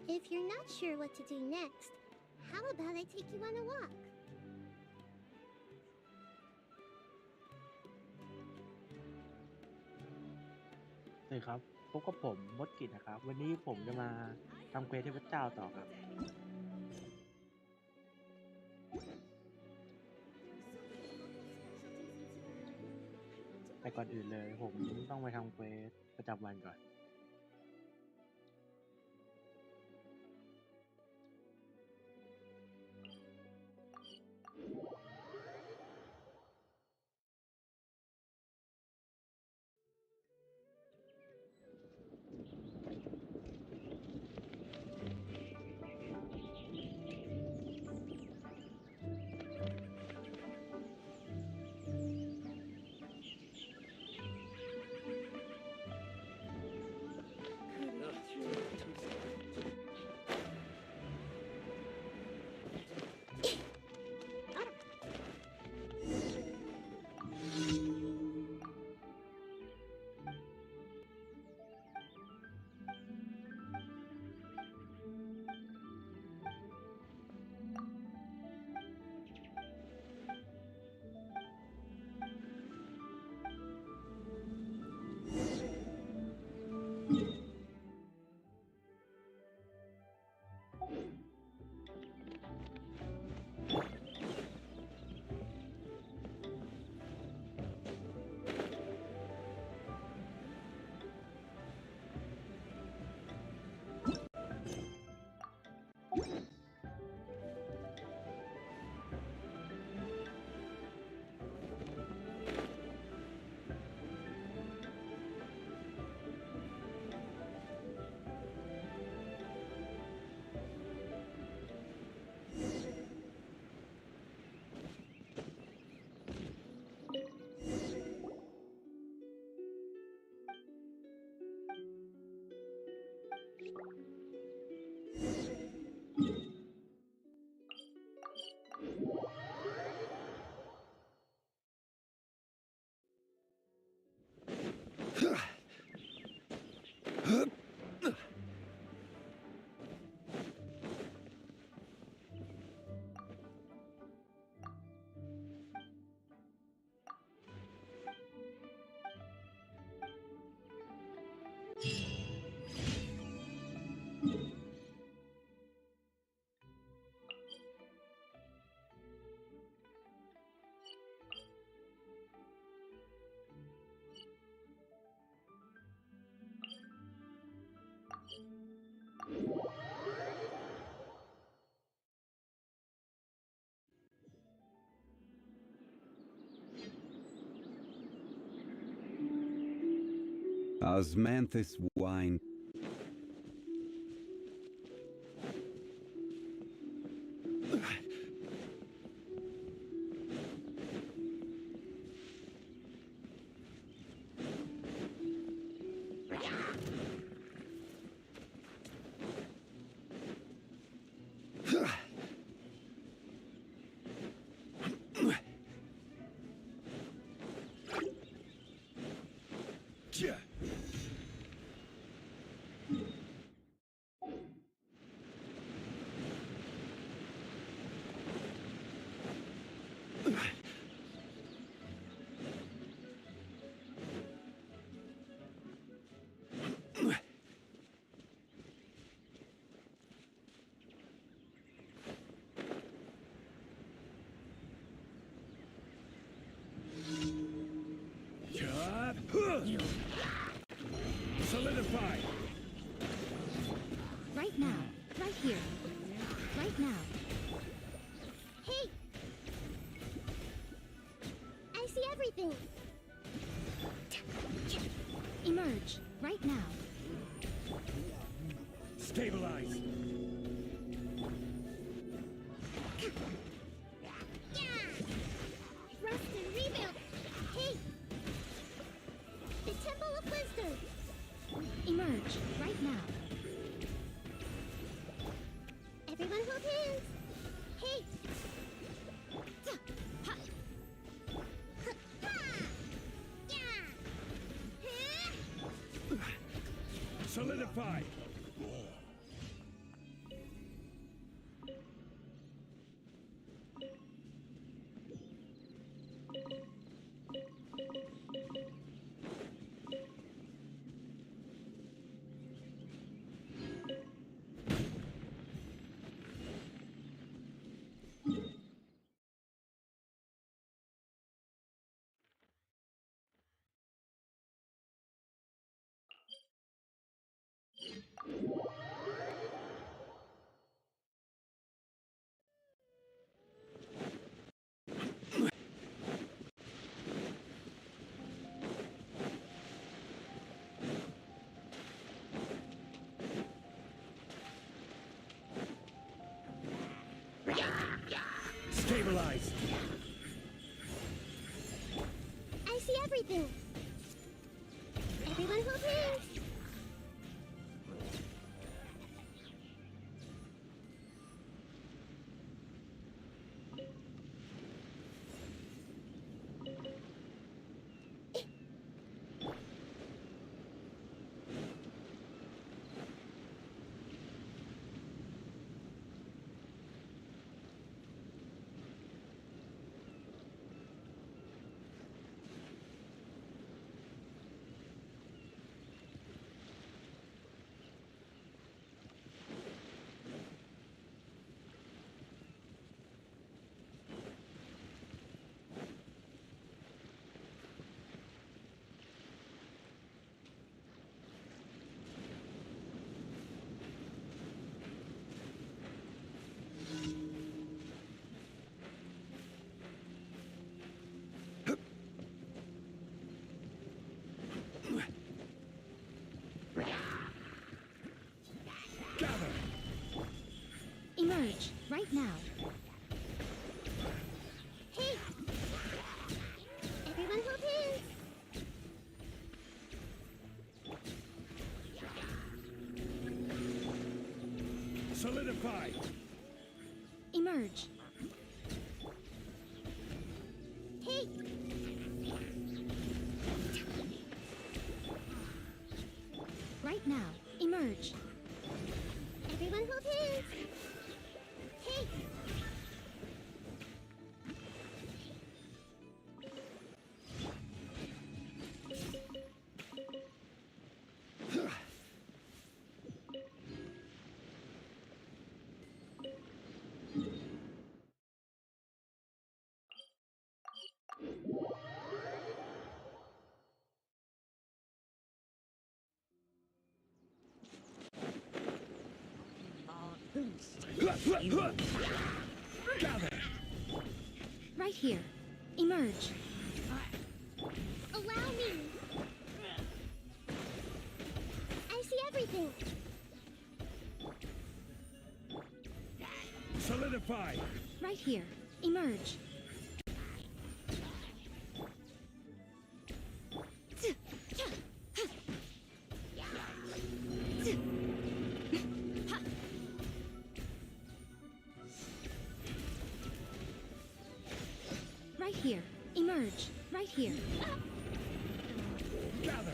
If you're not sure what to do next, how about I take you on a walk? สวัสดีครับพบกับผมมดกิจนะครับ วันนี้ผมจะมาทำเควสเทพเจ้าต่อครับ แต่ก่อนอื่นเลยผมต้องไปทำเควสประจำวันก่อน Osmanthus wine. Solidify! Right now. Right here. Right now. Hey! I see everything! Emerge. Right now. Stabilize! Rust and rebuild! Hey! The Temple of Wisdom! Emerge. Right now. Everyone hold hands! Hey! Solidify! everything. Everyone hold hands. Gather. Emerge right now. Hey! Everyone hold hands. Solidify. Emerge. Hey! Right now, emerge. Everyone hold hands. Hey! Gather. Right here. Emerge. Allow me. I see everything. Solidify. Right here. Emerge. Right here. Emerge. Right here. Gather.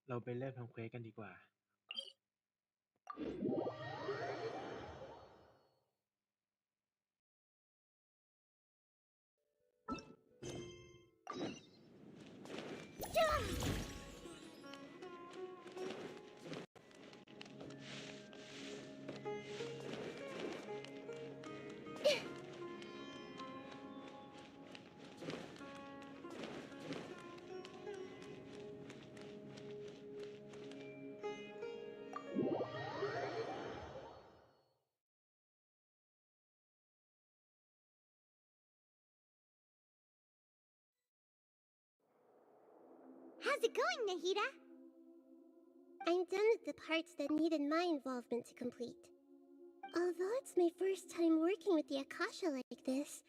ๆเราไปเริ่มทำเควสกันดีกว่า How's it going, Nahida? I'm done with the parts that needed my involvement to complete. Although it's my first time working with the Akasha like this,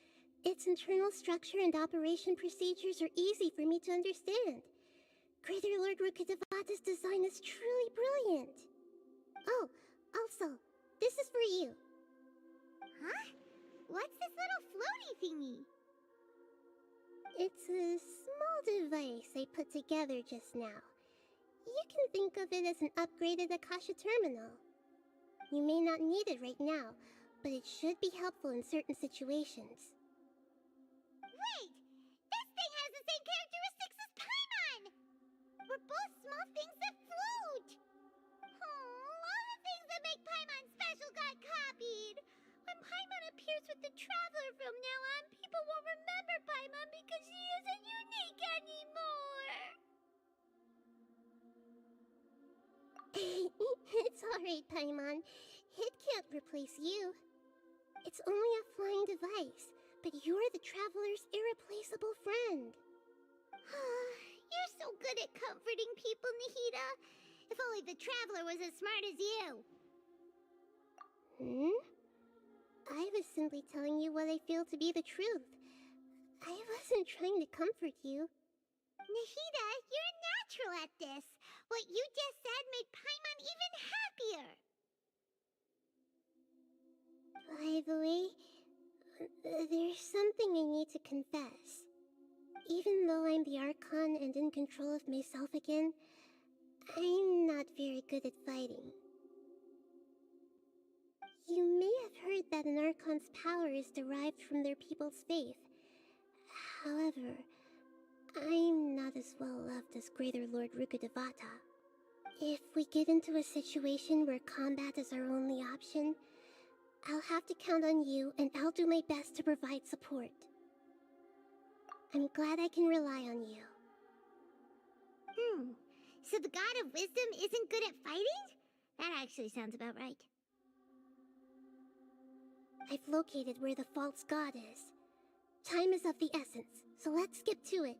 its internal structure and operation procedures are easy for me to understand. Greater Lord Rukkhadevata's design is truly brilliant. Oh, also, this is for you. Huh? What's this little floaty thingy? It's a small device I put together just now. You can think of it as an upgraded Akasha terminal. You may not need it right now, but it should be helpful in certain situations. Wait! This thing has the same characteristics as Paimon! We're both small things that float. Oh, all the things that make Paimon special got copied. When Paimon appears with the Traveler from now on, people won't remember Paimon because she isn't unique anymore. It's alright, Paimon. It can't replace you. It's only a flying device, but you're the Traveler's irreplaceable friend. You're so good at comforting people, Nahida. If only the Traveler was as smart as you. I was simply telling you what I feel to be the truth. I wasn't trying to comfort you. Nahida, you're natural at this. What you just said made Paimon even happier. By the way, there's something I need to confess. Even though I'm the Archon and in control of myself again, I'm not very good at fighting. You may have heard that an Archon's power is derived from their people's faith. However, I'm not as well loved as Greater Lord Rukkhadevata. If we get into a situation where combat is our only option, I'll have to count on you, and I'll do my best to provide support. I'm glad I can rely on you. So the God of Wisdom isn't good at fighting? That actually sounds about right. I've located where the false god is. Time is of the essence, so let's skip to it.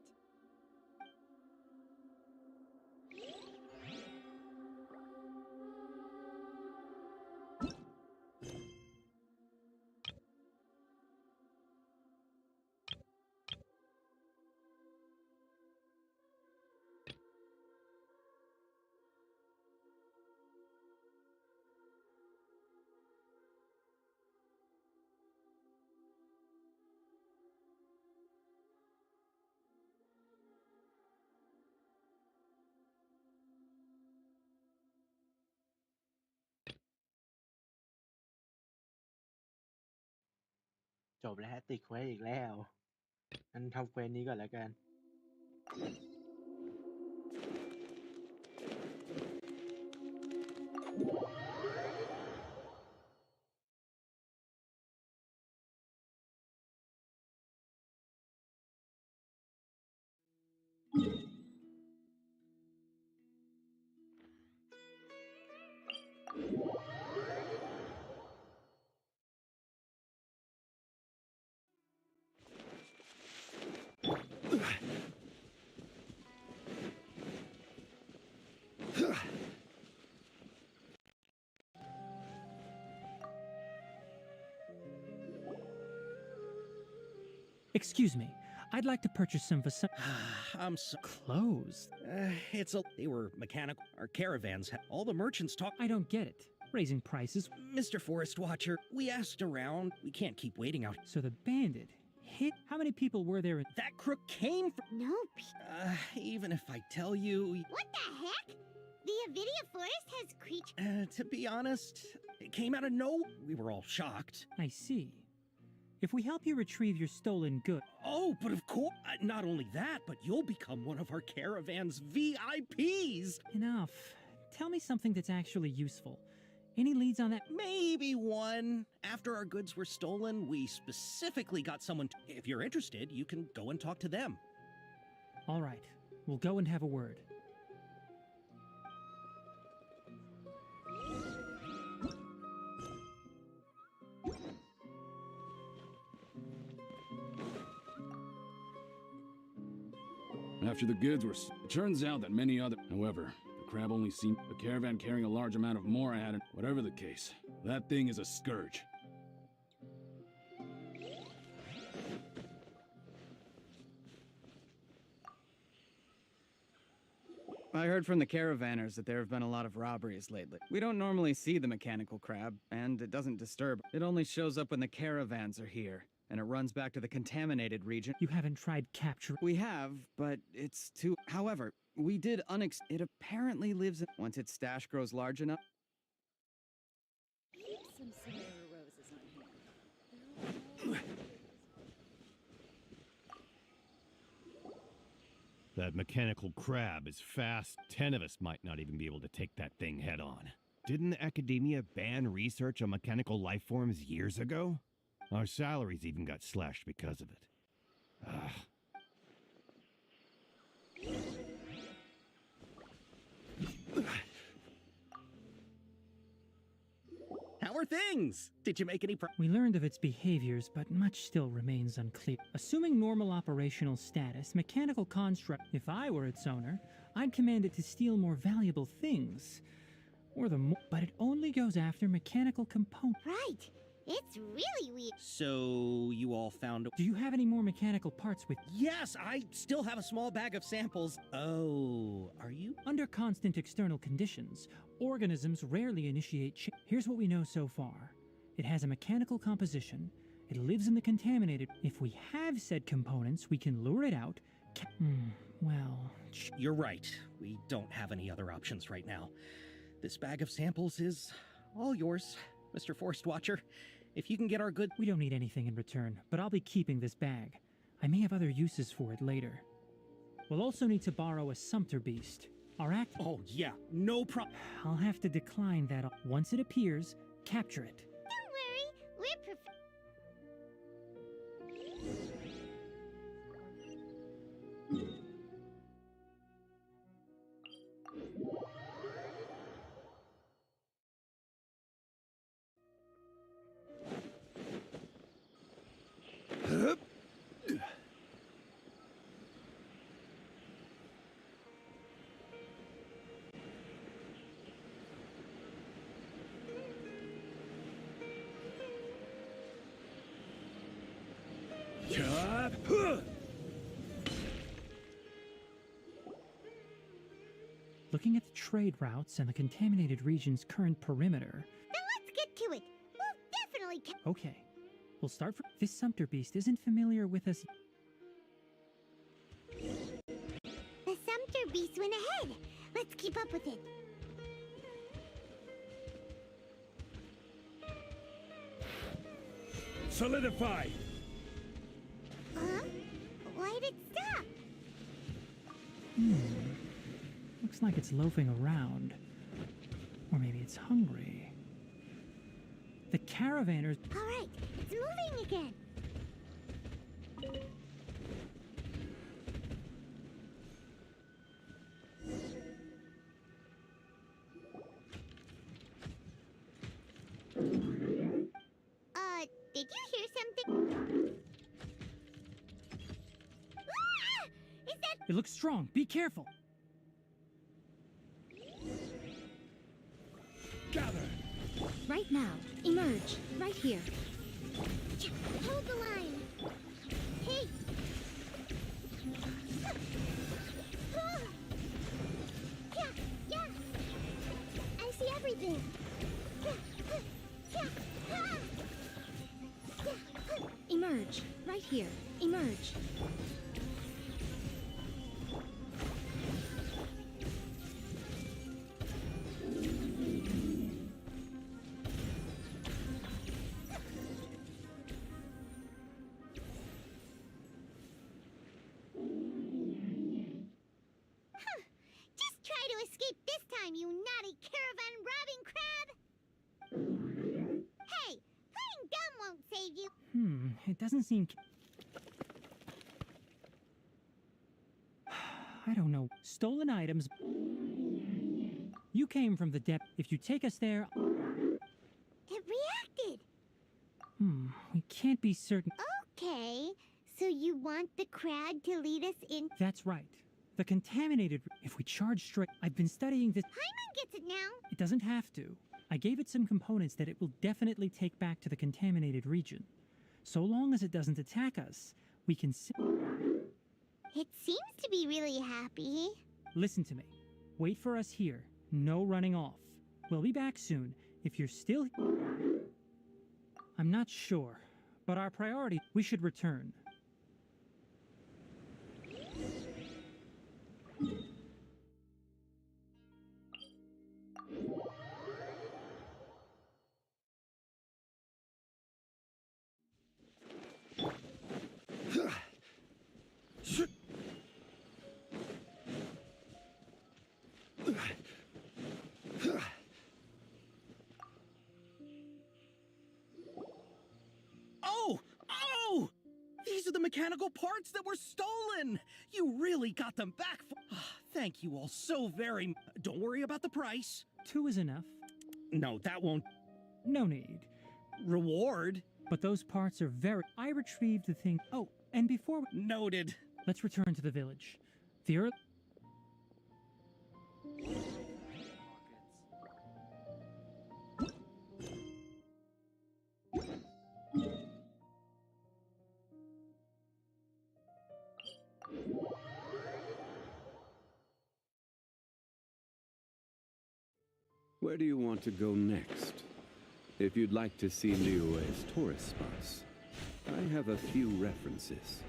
จบแล้วฮะติดเควสอีกแล้วงั้นทำเควสนี้ก่อนแล้วกัน Excuse me, I'd like to purchase some I'm so clothes. They were mechanical. Our caravans had all the merchants talk. I don't get it. Raising prices. Mr. Forest Watcher, we asked around. We can't keep waiting out. So the bandit hit. How many people were there? That crook came from. Nope. Even if I tell you. What the heck? The Avidia Forest has creatures. To be honest, it came out of nowhere. We were all shocked. I see. If we help you retrieve your stolen goods. Oh, but of course, not only that, but you'll become one of our caravan's VIPs. Enough. Tell me something that's actually useful. Any leads on that? Maybe one. After our goods were stolen, we specifically got someone. If you're interested, you can go and talk to them. All right. We'll go and have a word. After the goods were... It turns out that many other... However, the crab only seemed... The caravan carrying a large amount of more added... Whatever the case, that thing is a scourge. I heard from the caravanners that there have been a lot of robberies lately. We don't normally see the mechanical crab, and it doesn't disturb. It only shows up when the caravans are here, and it runs back to the contaminated region. You haven't tried capturing... We have, but it's too... However, we did It apparently lives in... Once its stash grows large enough... Keep some Sonora roses on hand. That mechanical crab is fast. 10 of us might not even be able to take that thing head on. Didn't the academia ban research on mechanical life forms years ago? Our salaries even got slashed because of it. Ugh. How are things? Did you make any We learned of its behaviors, but much still remains unclear. Assuming normal operational status, mechanical construct, if I were its owner, I'd command it to steal more valuable things. But it only goes after mechanical components. Right. It's really weird. So, you all found... Do you have any more mechanical parts with... Yes, I still have a small bag of samples. Oh, are you... Under constant external conditions, organisms rarely initiate change. Here's what we know so far. It has a mechanical composition. It lives in the contaminated... If we have said components, we can lure it out. Well... You're right. We don't have any other options right now. This bag of samples is all yours, Mr. Forest Watcher. If you can get our goods... We don't need anything in return, but I'll be keeping this bag. I may have other uses for it later. We'll also need to borrow a sumpter beast. Our act... Oh, yeah, no problem. I'll have to decline that. Once it appears, capture it. Don't worry, we're Looking at the trade routes and the contaminated region's current perimeter... Then let's get to it. We'll definitely... Okay. We'll start from... This sumpter beast isn't familiar with us... The sumpter beast went ahead. Let's keep up with it. Solidify! Huh? Why'd it stop? Looks like it's loafing around. Or maybe it's hungry. The caravanners... All right, it's moving again. Did you hear something? Ah! Is that... It looks strong. Be careful. Gather! Right now. Emerge. Right here. Hold the line. Hey! Yeah! I see everything. Emerge. Right here. Emerge. Just try to escape this time, you naughty caravan robbing crab! Hey! Playing dumb won't save you! It doesn't seem... I don't know. Stolen items... You came from the depth. If you take us there... It reacted! We can't be certain... Okay, so you want the crab to lead us in... That's right. The contaminated... If we charge straight... I've been studying this... Paimon gets it now! It doesn't have to. I gave it some components that it will definitely take back to the contaminated region. So long as it doesn't attack us, we can... It seems to be really happy. Listen to me. Wait for us here. No running off. We'll be back soon. If you're still... I'm not sure, but our priority... We should return. mechanical parts that were stolen! You really got them back for— Thank you all so very much. Don't worry about the price. 2 is enough. No, that won't— No need. Reward? But those parts are very— I retrieved the thing— Oh, and before we— Noted. Let's return to the village. The earth— Where do you want to go next? If you'd like to see Liyue's tourist spots, I have a few references.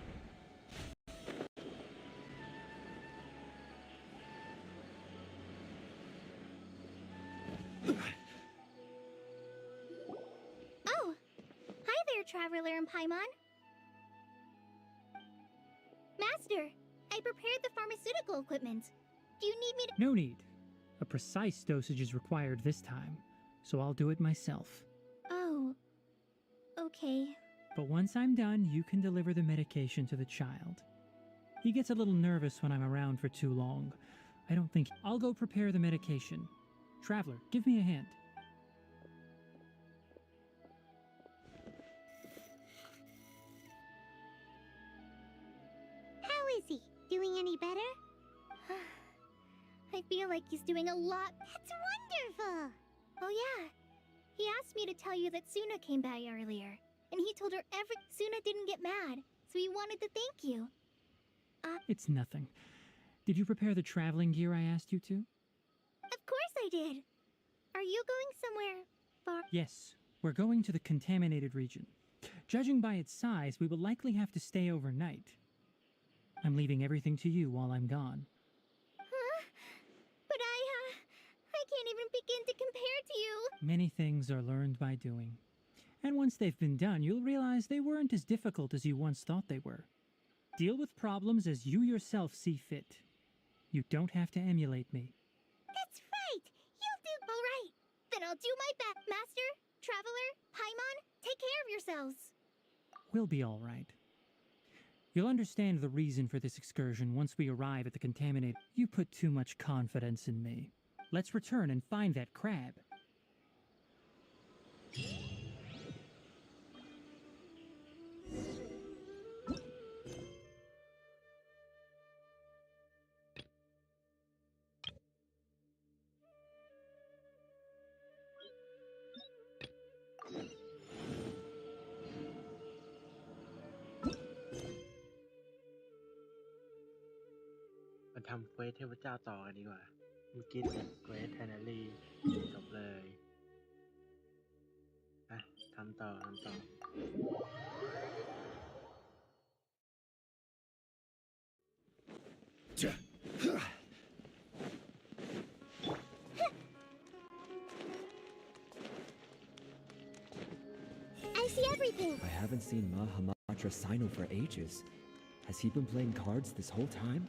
Oh! Hi there, Traveler and Paimon. Master, I prepared the pharmaceutical equipment. Do you need me to— No need. A precise dosage is required this time, so I'll do it myself. Oh. Okay. But once I'm done, you can deliver the medication to the child. He gets a little nervous when I'm around for too long. I don't think— I'll go prepare the medication. Traveler, give me a hand. How is he? Doing any better? I feel like he's doing a lot— That's wonderful! Oh yeah. He asked me to tell you that Suna came by earlier. And he told her Suna didn't get mad, so he wanted to thank you. It's nothing. Did you prepare the traveling gear I asked you to? Of course I did. Are you going somewhere far? Yes, we're going to the contaminated region. Judging by its size, we will likely have to stay overnight. I'm leaving everything to you while I'm gone. Huh? But I can't even begin to compare to you. Many things are learned by doing. And once they've been done, you'll realize they weren't as difficult as you once thought they were. Deal with problems as you yourself see fit. You don't have to emulate me. That's right! You'll do— Alright, then I'll do my best. Master, Traveler, Paimon, take care of yourselves. We'll be all right. You'll understand the reason for this excursion once we arrive at the contaminated— You put too much confidence in me. Let's return and find that crab.มาทำเควสเทพเจ้าต่อกันดีกว่าเมื่อกี้เควสไทนารีจบเลยอ่ะทำต่อ I see everything! I haven't seen Mahamatra Sino for ages. Has he been playing cards this whole time?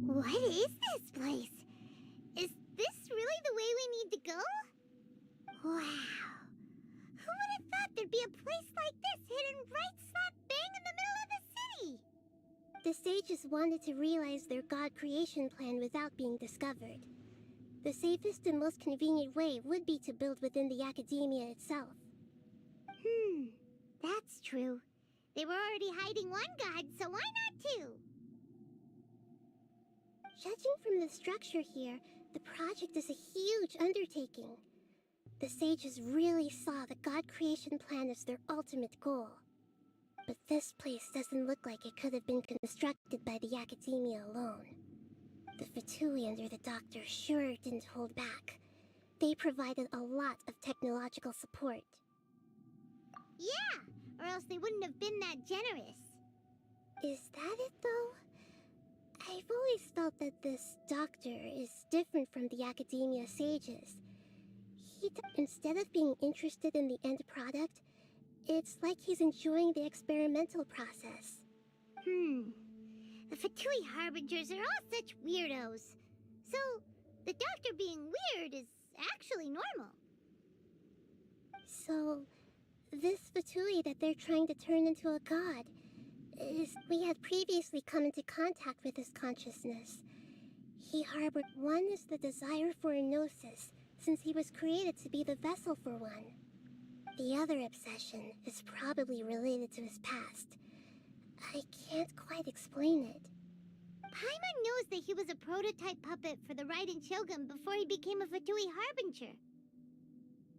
What is this place? Is this really the way we need to go? Wow. Who would have thought there'd be a place like this hidden right slap bang in the middle of the city? The sages wanted to realize their god creation plan without being discovered. The safest and most convenient way would be to build within the academia itself. That's true. They were already hiding one god, so why not two? Judging from the structure here, the project is a huge undertaking. The sages really saw the god creation plan as their ultimate goal. But this place doesn't look like it could have been constructed by the academia alone. The Fatui under the doctor sure didn't hold back. They provided a lot of technological support. Yeah, or else they wouldn't have been that generous. Is that it, though? I've always felt that this doctor is different from the academia sages. Instead of being interested in the end product, it's like he's enjoying the experimental process. The Fatui Harbingers are all such weirdos. So, the doctor being weird is actually normal. So, this Fatui that they're trying to turn into a god we had previously come into contact with his consciousness. He harbored one is the desire for a gnosis, since he was created to be the vessel for one. The other obsession is probably related to his past. I can't quite explain it. Paimon knows that he was a prototype puppet for the Raiden Shogun before he became a Fatui Harbinger.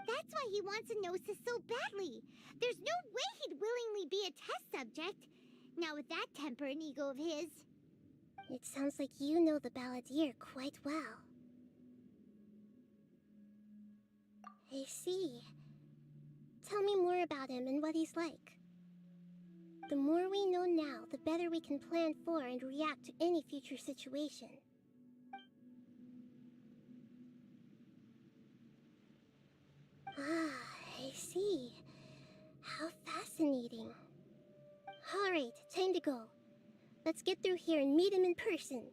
That's why he wants a gnosis so badly. There's no way he'd willingly be a test subject. Now with that temper and ego of his. It sounds like you know the balladeer quite well. I see. Tell me more about him and what he's like. The more we know now, the better we can plan for and react to any future situation. I see. How fascinating. Alright, time to go. Let's get through here and meet him in person.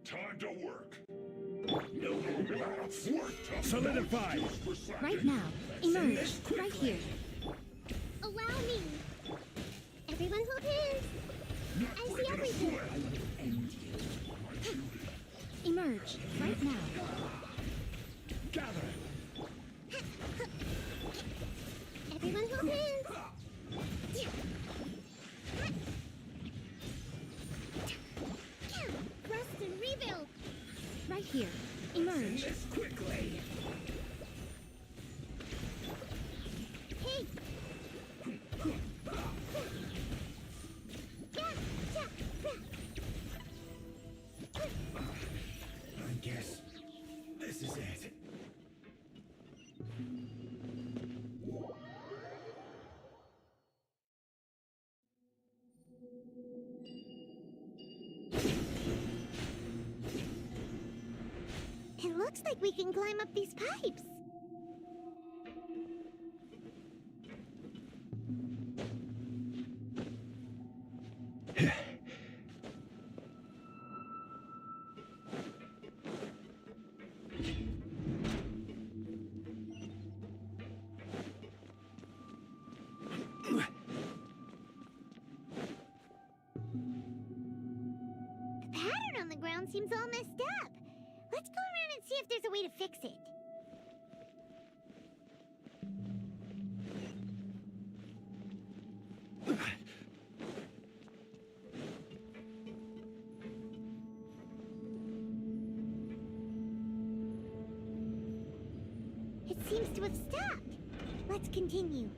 Time to work. Solidify. Right now. Emerge. Right here. Allow me. Everyone hold hands. I see everything. Emerge. Right now. Gather. Everyone hold hands. Rest and rebuild. Right here. Emerge. Quickly. Hey. I guess this is it. It looks like we can climb up these pipes. The pattern on the ground seems all messed up. Let's go around and see if there's a way to fix it. It seems to have stopped. Let's continue.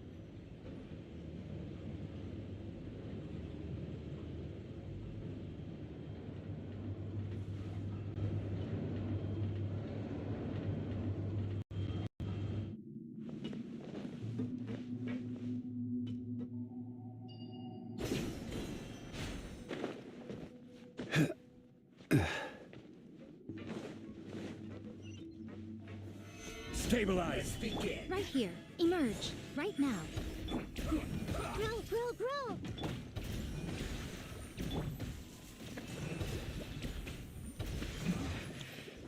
Stabilize. Begin. Right here. Emerge. Right now. Grow, grow, grow!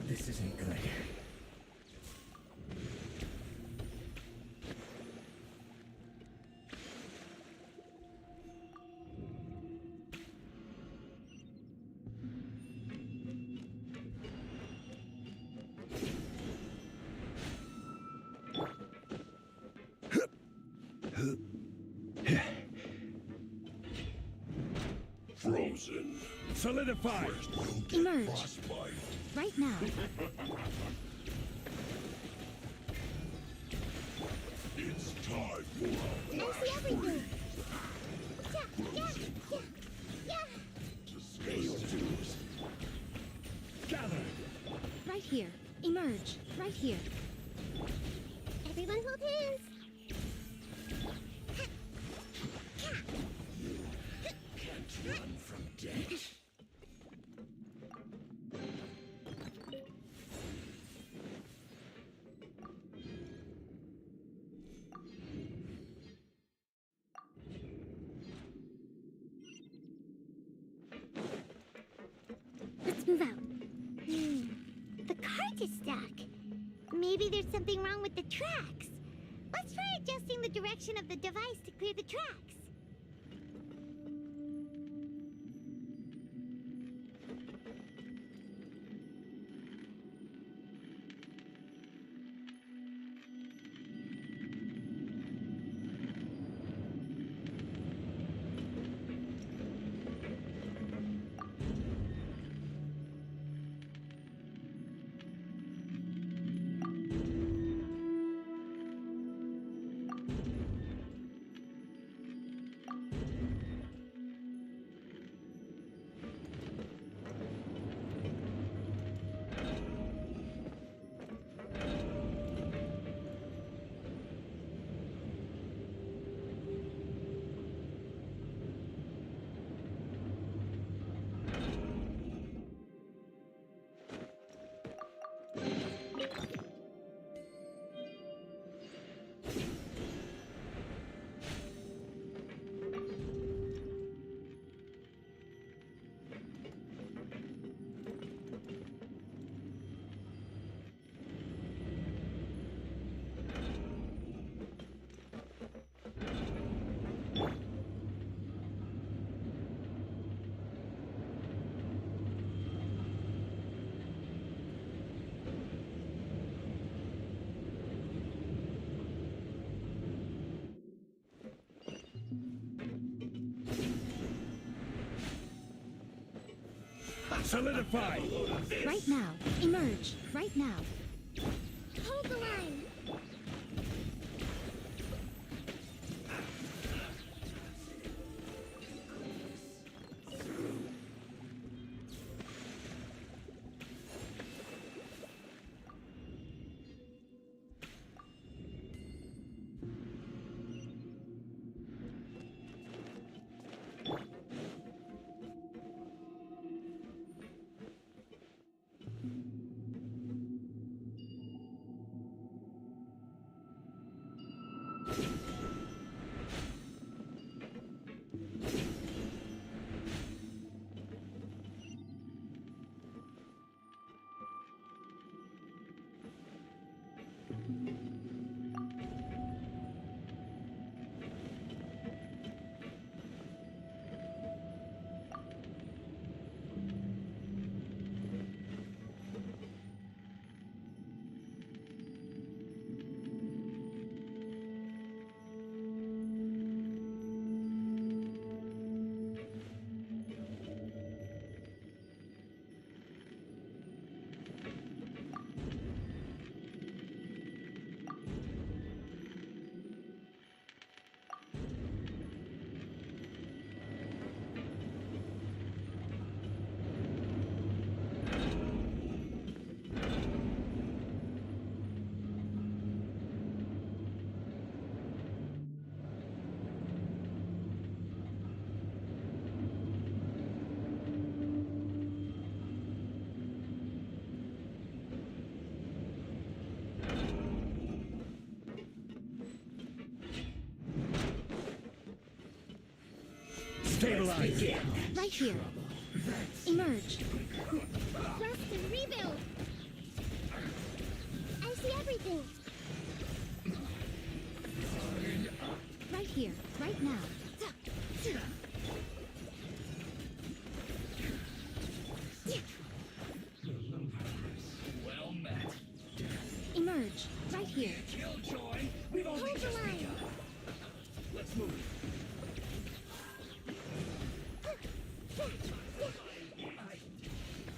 This isn't good. Frozen. Solidify. Emerge. Right now. I see everything. Yeah. Pay your dues. Gather. Right here. Emerge. Right here. Everyone hold hands. Can't run from death. Let's move out. The cart is stuck. Maybe there's something wrong with the tracks. Let's try adjusting the direction of the device to clear the tracks. Solidify. Right now. Emerge. Right now. Hold the line. Stabilize. Right here. Emerge. Rest and rebuild. I see everything. Right here. Right now. Well met. Emerge. Right here. Killjoy. We've only Hold the just line. begun. Let's move.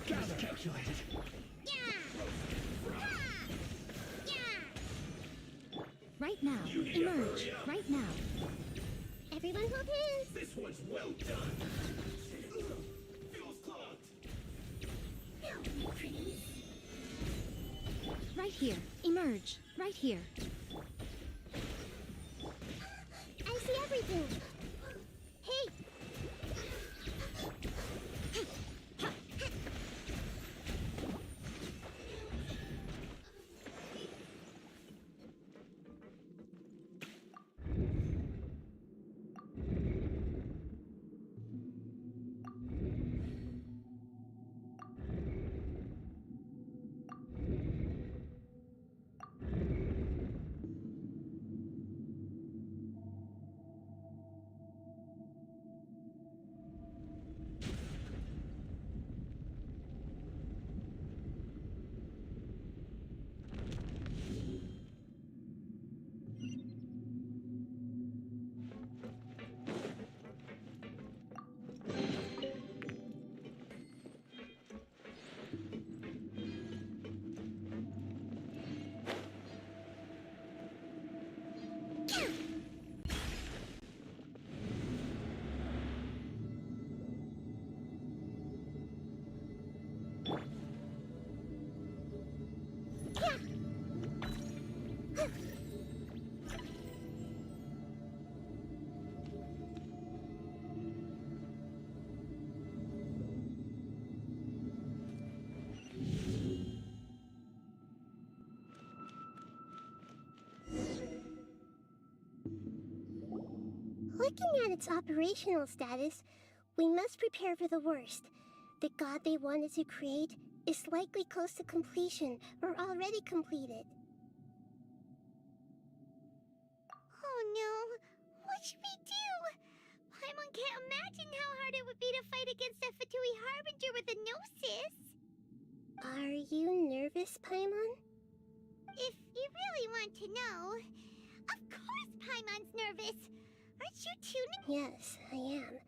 Gather. Calculated. Right now. Emerge. Right now. Everyone hold hands. This one's well done. Feels clogged. Right here. Emerge. Right here. I see everything. Hey! Looking at its operational status, we must prepare for the worst. The god they wanted to create is likely close to completion or already completed. Oh no! What should we do? Paimon can't imagine how hard it would be to fight against a Fatui Harbinger with a Gnosis! Are you nervous, Paimon? If you really want to know, of course Paimon's nervous! Aren't you too? Yes, I am.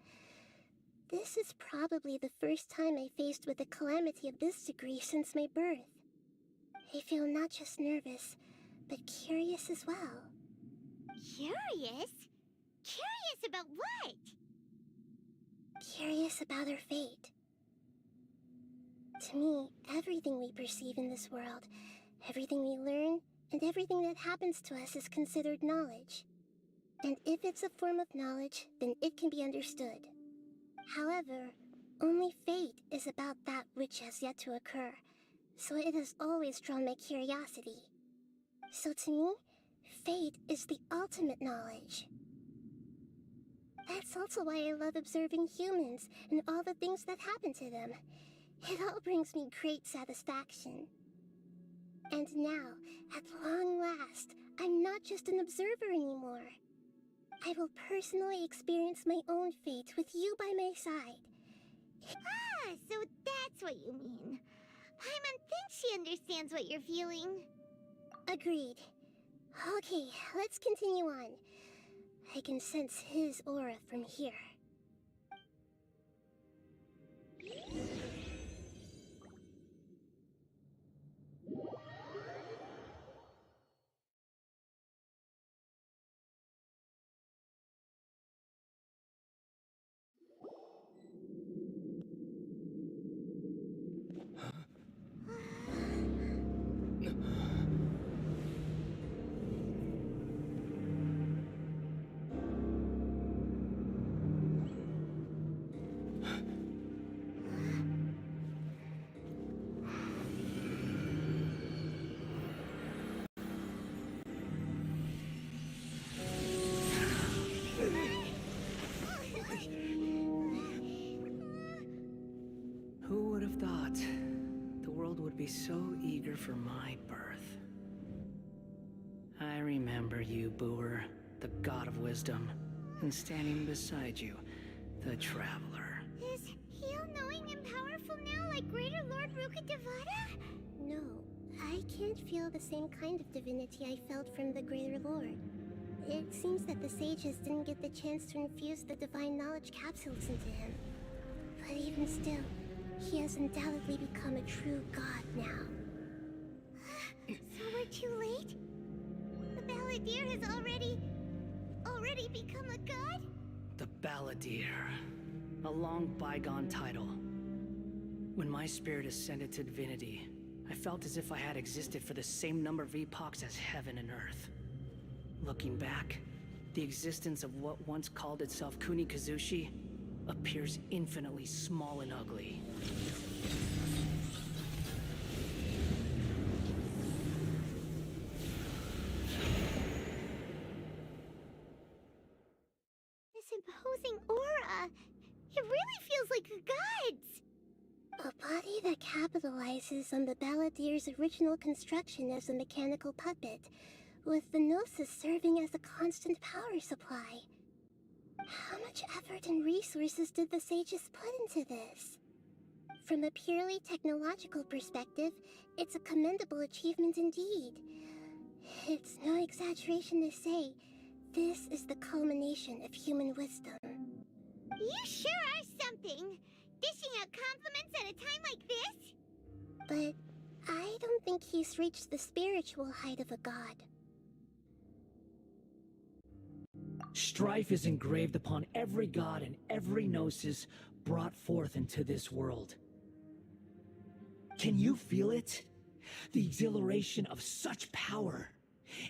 This is probably the first time I faced with a calamity of this degree since my birth. I feel not just nervous, but curious as well. Curious? Curious about what? Curious about our fate. To me, everything we perceive in this world, everything we learn, and everything that happens to us is considered knowledge. And if it's a form of knowledge, then it can be understood. However, only fate is about that which has yet to occur, so it has always drawn my curiosity. So to me, fate is the ultimate knowledge. That's also why I love observing humans and all the things that happen to them. It all brings me great satisfaction. And now, at long last, I'm not just an observer anymore. I will personally experience my own fate with you by my side. Ah, so that's what you mean. Paimon thinks she understands what you're feeling. Agreed. Okay, let's continue on. I can sense his aura from here. Who would have thought the world would be so eager for my birth? I remember you, Booer, the god of wisdom, and standing beside you, the traveler. Is he all-knowing and powerful now like Greater Lord Rukkhadevata? No, I can't feel the same kind of divinity I felt from the Greater Lord. It seems that the sages didn't get the chance to infuse the divine knowledge capsules into him. But even still, he has undoubtedly become a true god now. So we're too late? The ballad balladeer has already become a god? The Balladeer. A long bygone title. When my spirit ascended to divinity, I felt as if I had existed for the same number of epochs as heaven and earth. Looking back, the existence of what once called itself Kunikazushi appears infinitely small and ugly. This imposing aura. It really feels like a god's. A body that capitalizes on the Balladeer's original construction as a mechanical puppet, with the Gnosis serving as a constant power supply. How much effort and resources did the sages put into this? From a purely technological perspective, it's a commendable achievement indeed. It's no exaggeration to say, this is the culmination of human wisdom. You sure are something! Dishing out compliments at a time like this? But I don't think he's reached the spiritual height of a god. Strife is engraved upon every god and every gnosis brought forth into this world. Can you feel it? The exhilaration of such power,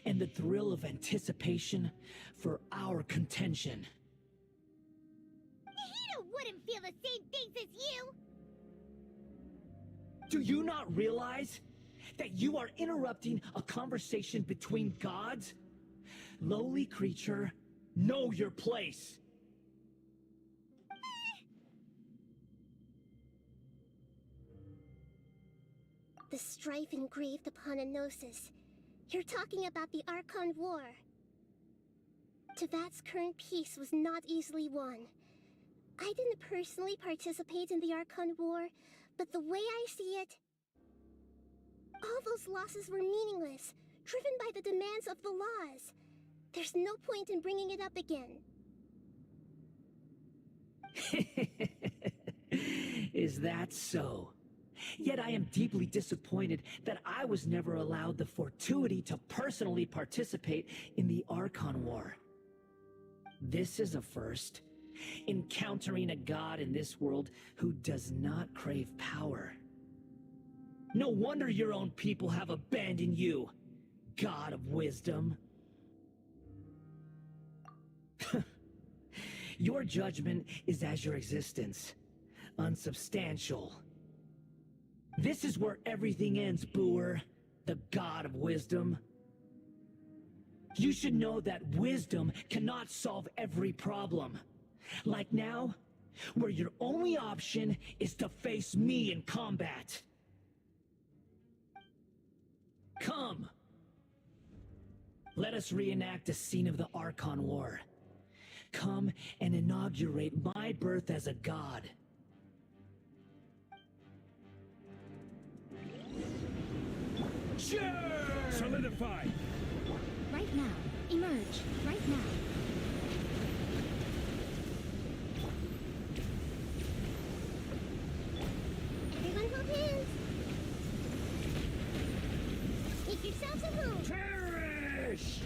and the thrill of anticipation for our contention. Nahida wouldn't feel the same things as you! Do you not realize that you are interrupting a conversation between gods? Lowly creature, know your place! The strife engraved upon a gnosis. You're talking about the Archon War. Tevat's current peace was not easily won. I didn't personally participate in the Archon War, but the way I see it, all those losses were meaningless, driven by the demands of the laws. There's no point in bringing it up again. Is that so? Yet I am deeply disappointed that I was never allowed the fortuity to personally participate in the Archon War. This is a first. Encountering a god in this world who does not crave power. No wonder your own people have abandoned you, God of Wisdom. Your judgment is as your existence, unsubstantial. This is where everything ends, Booer, the God of Wisdom. You should know that wisdom cannot solve every problem. Like now, where your only option is to face me in combat. Come! Let us reenact a scene of the Archon War. Come and inaugurate my birth as a god. Sure! Solidify! Right now. Emerge. Right now. Everyone hold hands. Make yourselves at home. Perish!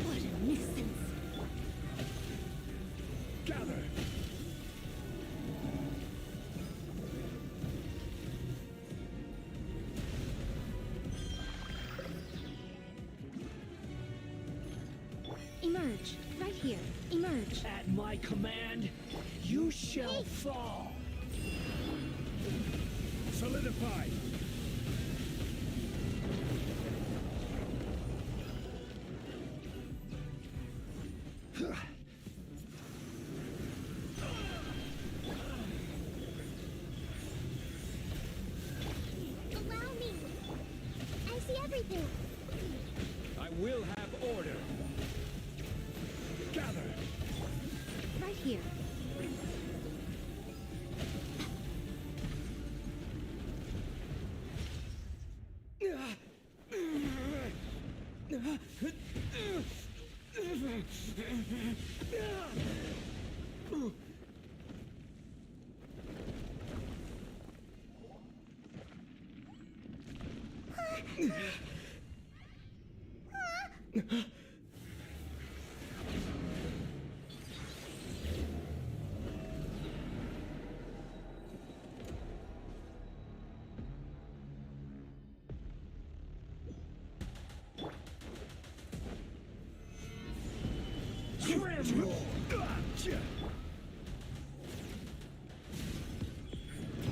What a nuisance. Gather! Emerge. Right here. Emerge. At my command, you shall fall. Solidify! Allow me. I see everything. I will have order. Gather! Right here.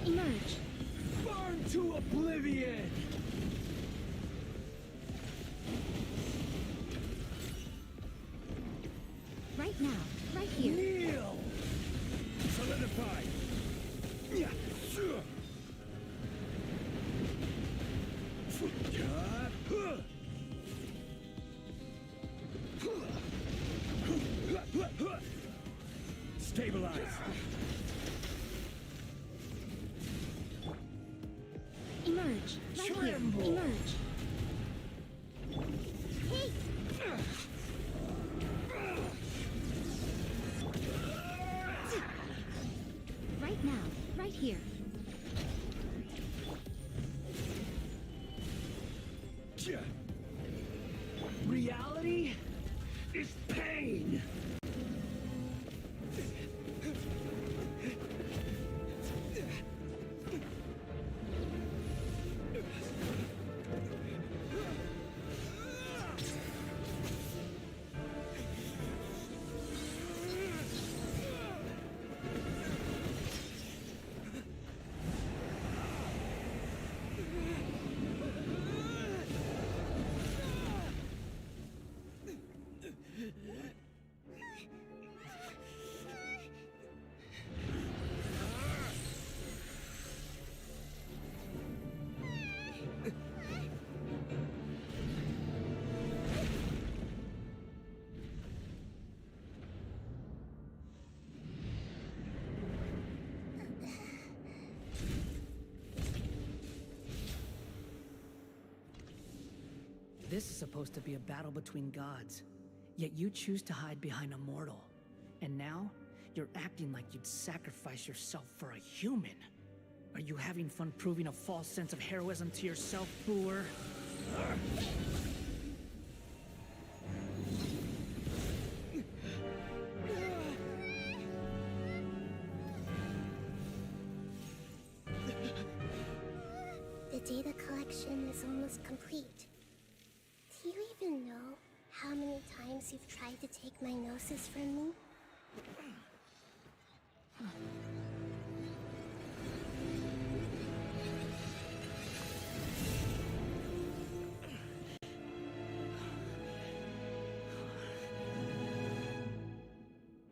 Emerge. Burn to oblivion! Right now. Right here. Kneel! Solidify! Stabilize! Emerge. Right here. Emerge. Right now. Right here. Reality is pain! This is supposed to be a battle between gods, yet you choose to hide behind a mortal. And now, you're acting like you'd sacrifice yourself for a human. Are you having fun proving a false sense of heroism to yourself, Boor? The data collection is almost complete. Do you even know how many times you've tried to take my gnosis from me?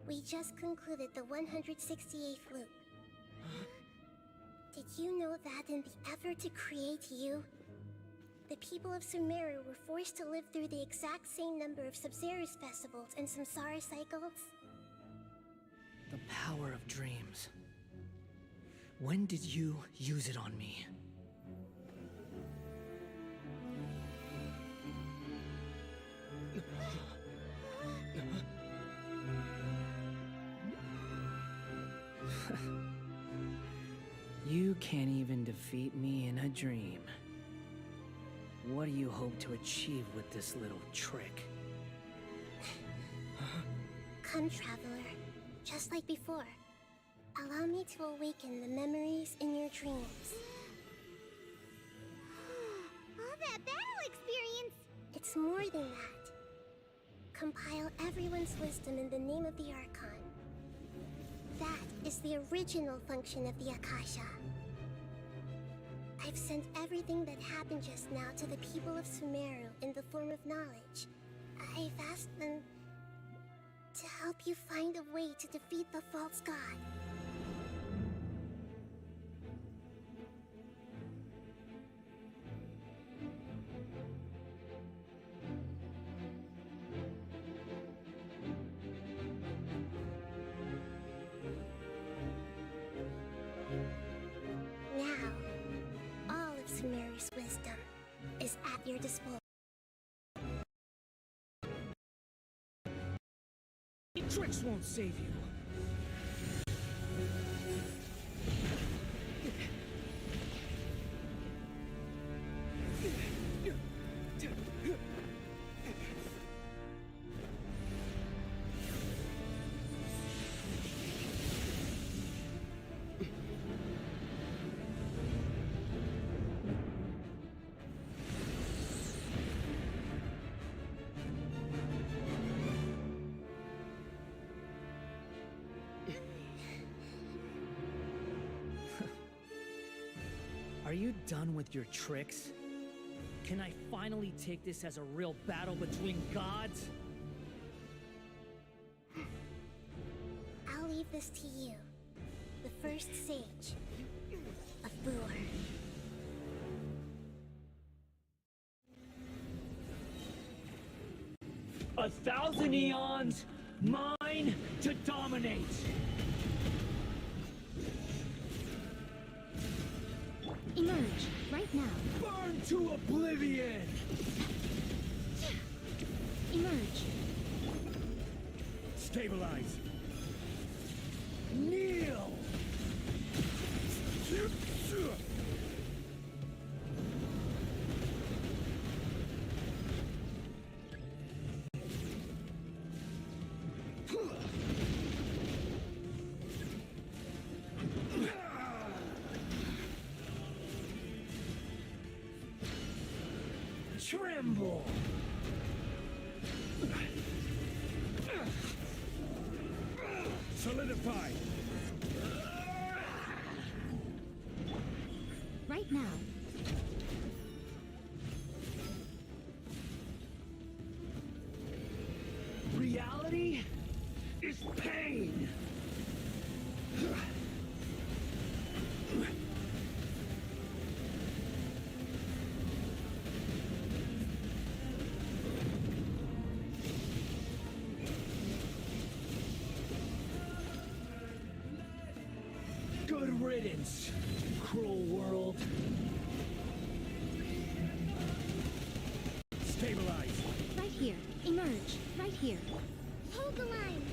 We just concluded the 168th loop. Did you know that in the effort to create you, the people of Sumeru were forced to live through the exact same number of Sub-Zerus festivals and Samsara cycles? The power of dreams. When did you use it on me? You can't even defeat me in a dream. What do you hope to achieve with this little trick? Come, traveler. Just like before. Allow me to awaken the memories in your dreams. All that battle experience! It's more than that. Compile everyone's wisdom in the name of the Archon. That is the original function of the Akasha. I've sent everything that happened just now to the people of Sumeru in the form of knowledge. I've asked them to help you find a way to defeat the false god. Now, all of Sumeru's wisdom is at your disposal. Tricks won't save you. Are you done with your tricks? Can I finally take this as a real battle between gods? I'll leave this to you. The first sage of Boor. A thousand eons, mine to dominate! Emerge, right now. Burn to oblivion! Emerge. Stabilize! Kneel! Tremble! Solidify! Right now. Reality is pain! Good riddance, cruel world. Stabilize. Right here. Emerge. Right here. Hold the line.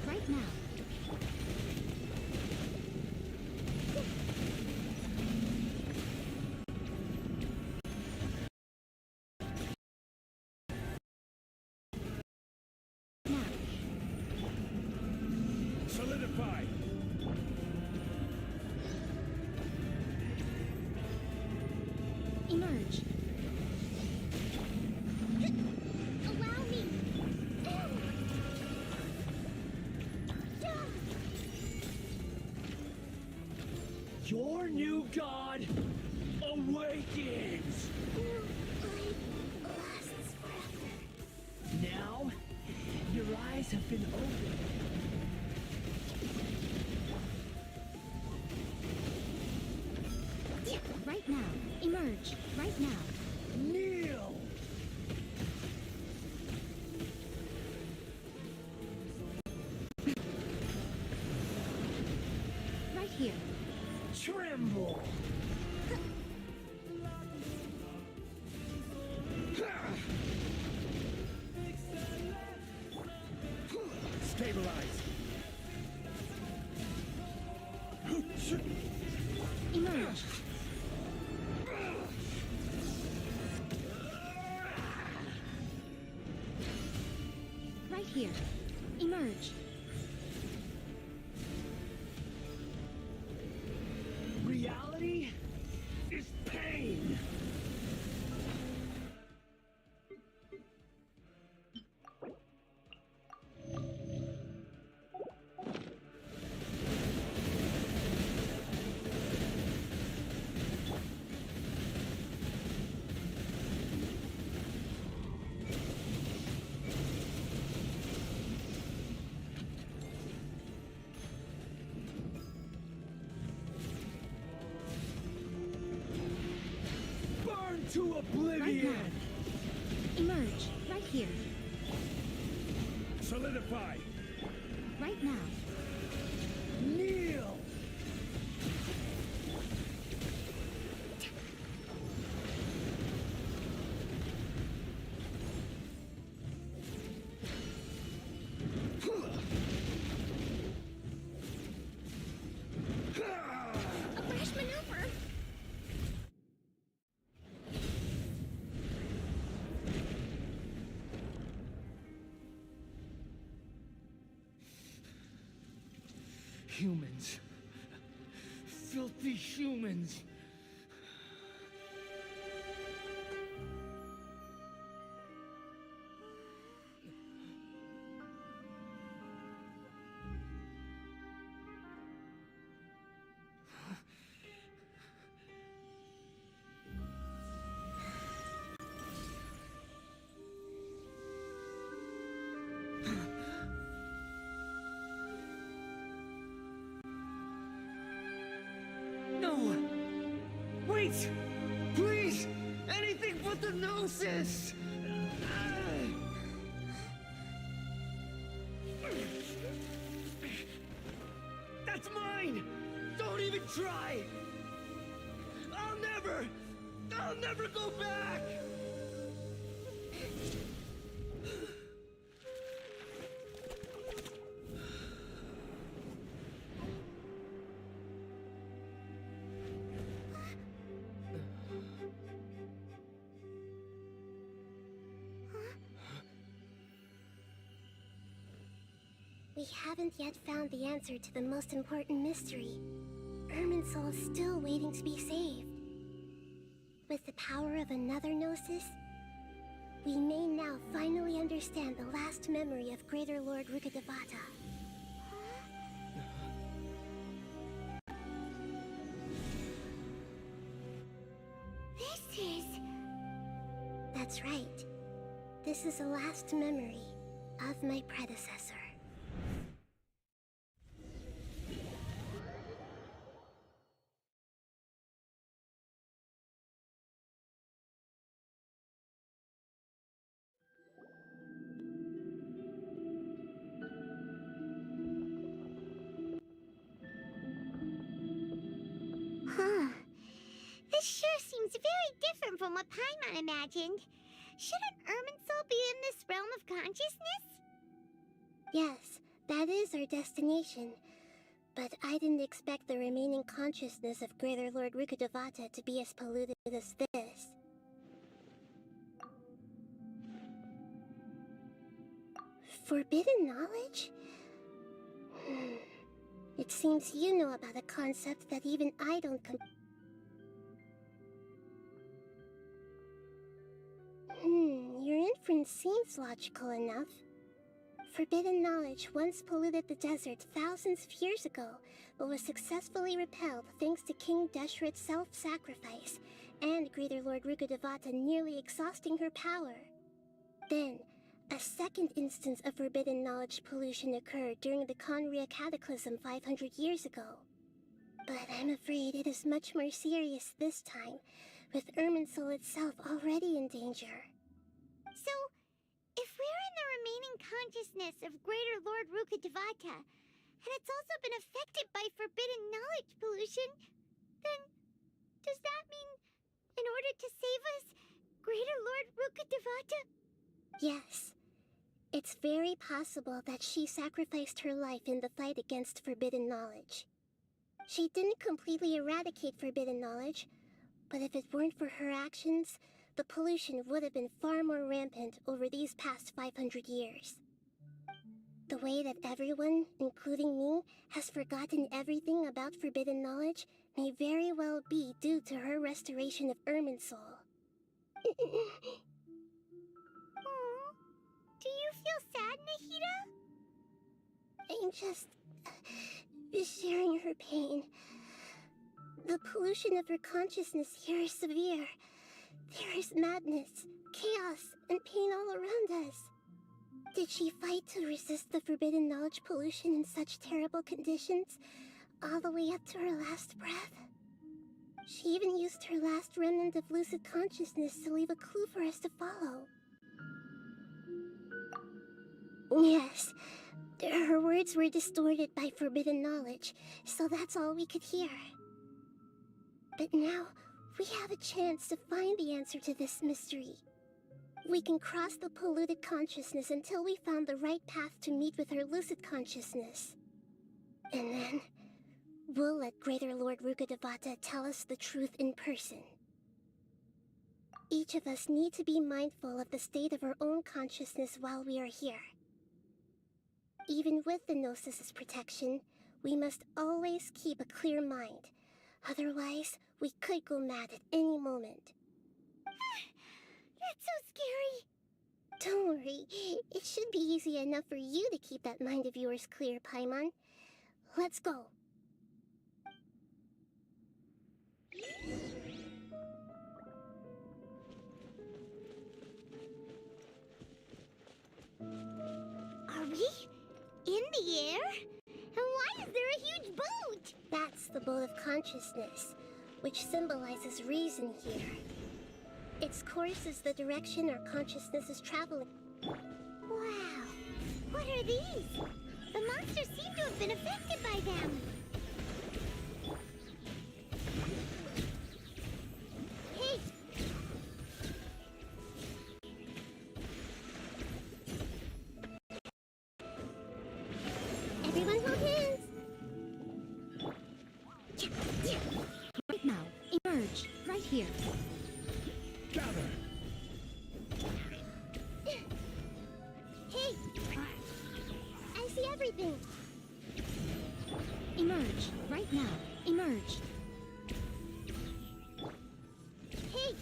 Right now. Now. Solidify. Emerge. Allow me. Your new god awakens! Lasts forever. Now, your eyes have been opened. Right now. Emerge. Right now. Kneel! Right here. Tremble! Stabilize! Emerge. Right here. Emerge. Reality is pain! Burn to oblivion! Right now. Emerge. Right here. Solidify! Right now. Kneel! Humans. Filthy humans. No! Wait! Please! Anything but the gnosis! That's mine! Don't even try! I'll never go back! We haven't yet found the answer to the most important mystery. Irminsul is still waiting to be saved. With the power of another Gnosis, we may now finally understand the last memory of Greater Lord Rukkhadevata. This is... That's right. This is the last memory of my predecessor. Huh. This sure seems very different from what Paimon imagined. Shouldn't Irminsul be in this realm of consciousness? Yes, that is our destination. But I didn't expect the remaining consciousness of Greater Lord Rukkhadevata to be as polluted as this. Forbidden knowledge? It seems you know about a concept that even I don't your inference seems logical enough. Forbidden knowledge once polluted the desert thousands of years ago, but was successfully repelled thanks to King Deshret's self-sacrifice, and Greater Lord Rukkhadevata nearly exhausting her power. Then, a second instance of forbidden knowledge pollution occurred during the Conria Cataclysm 500 years ago. But I'm afraid it is much more serious this time, with Irminsul itself already in danger. So, if we're in the remaining consciousness of Greater Lord Rukkhadevata, and it's also been affected by forbidden knowledge pollution, then does that mean, in order to save us, Greater Lord Rukkhadevata? Yes. It's very possible that she sacrificed her life in the fight against forbidden knowledge. She didn't completely eradicate forbidden knowledge, but if it weren't for her actions, the pollution would have been far more rampant over these past 500 years. The way that everyone, including me, has forgotten everything about forbidden knowledge may very well be due to her restoration of Irminsul. Do you feel sad, Nahida? I'm just sharing her pain. The pollution of her consciousness here is severe. There is madness, chaos, and pain all around us. Did she fight to resist the forbidden knowledge pollution in such terrible conditions, all the way up to her last breath? She even used her last remnant of lucid consciousness to leave a clue for us to follow. Yes, her words were distorted by forbidden knowledge, so that's all we could hear. But now, we have a chance to find the answer to this mystery. We can cross the polluted consciousness until we found the right path to meet with her lucid consciousness. And then, we'll let Greater Lord Rukkhadevata tell us the truth in person. Each of us need to be mindful of the state of our own consciousness while we are here. Even with the Gnosis's protection, We must always keep a clear mind. Otherwise, we could go mad at any moment. That's so scary. Don't worry. It should be easy enough for you to keep that mind of yours clear, Paimon. Let's go. Are we in the air? And why is there a huge boat? That's the boat of consciousness, which symbolizes reason here. Its course is the direction our consciousness is traveling. Wow. What are these? The monsters seem to have been affected by them. Hey! Everyone hold hands! Right now, emerge. Right here. Gather! Hey! I see everything! Emerge. Right now. Emerge. Hey!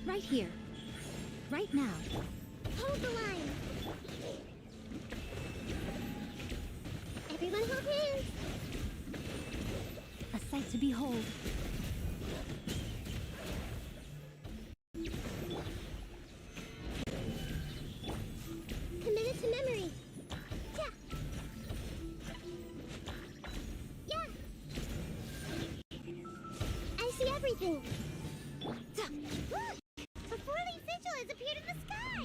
Right here. Right now. Hold the line! Everyone hold hands! A sight to behold. Commit it to memory! Yeah! Yeah! I see everything! Look! A four-leaf sigil has appeared in the sky!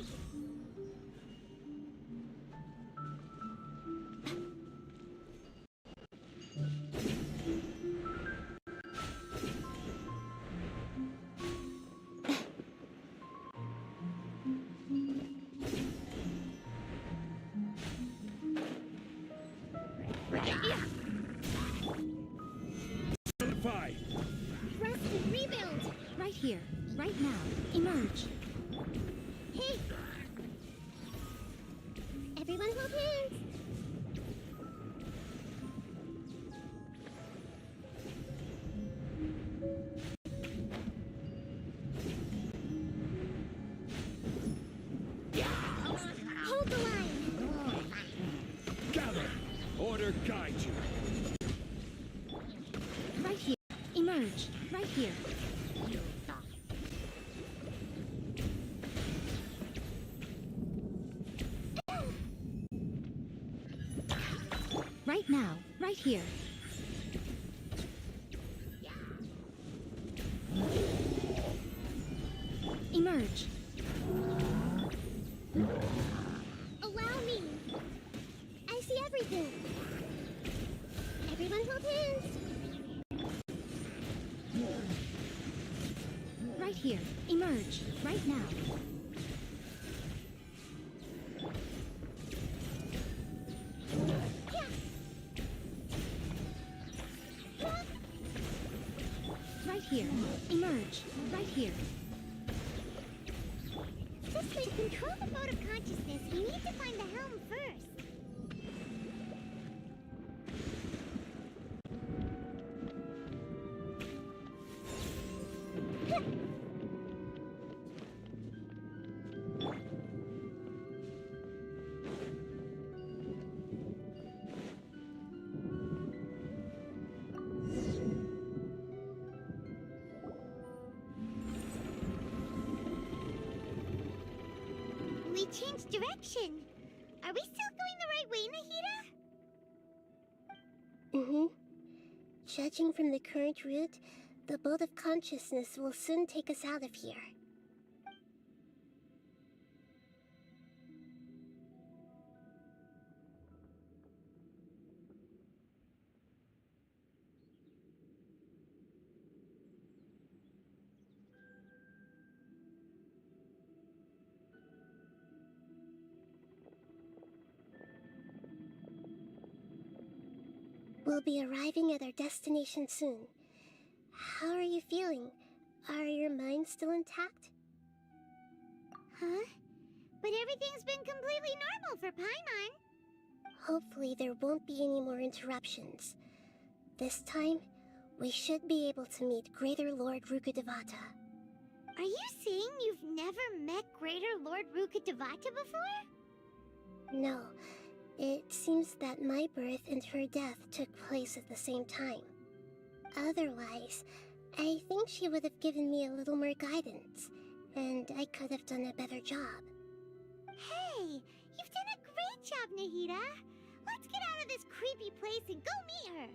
Solidify! Rest and rebuild! Right here. Right now. Emerge. Hey! Everyone hold hands! Hold the line! Gather! Order guide you! Right here. Emerge. Right here. Right now. Right here. Emerge. Allow me! I see everything! Everyone hold hands! Right here. Emerge. Right now. Right here. Emerge. Right here. Just to control the boat of consciousness, we need to find the helm first. We changed direction. Are we still going the right way, Nahida? Mm-hmm. Judging from the current route, the boat of consciousness will soon take us out of here. We'll be arriving at our destination soon. How are you feeling? Are your minds still intact? Huh? But everything's been completely normal for Paimon. Hopefully there won't be any more interruptions. This time, we should be able to meet Greater Lord Rukkhadevata. Are you saying you've never met Greater Lord Rukkhadevata before? No. It seems that my birth and her death took place at the same time. Otherwise, I think she would have given me a little more guidance, and I could have done a better job. Hey, you've done a great job, Nahida. Let's get out of this creepy place and go meet her.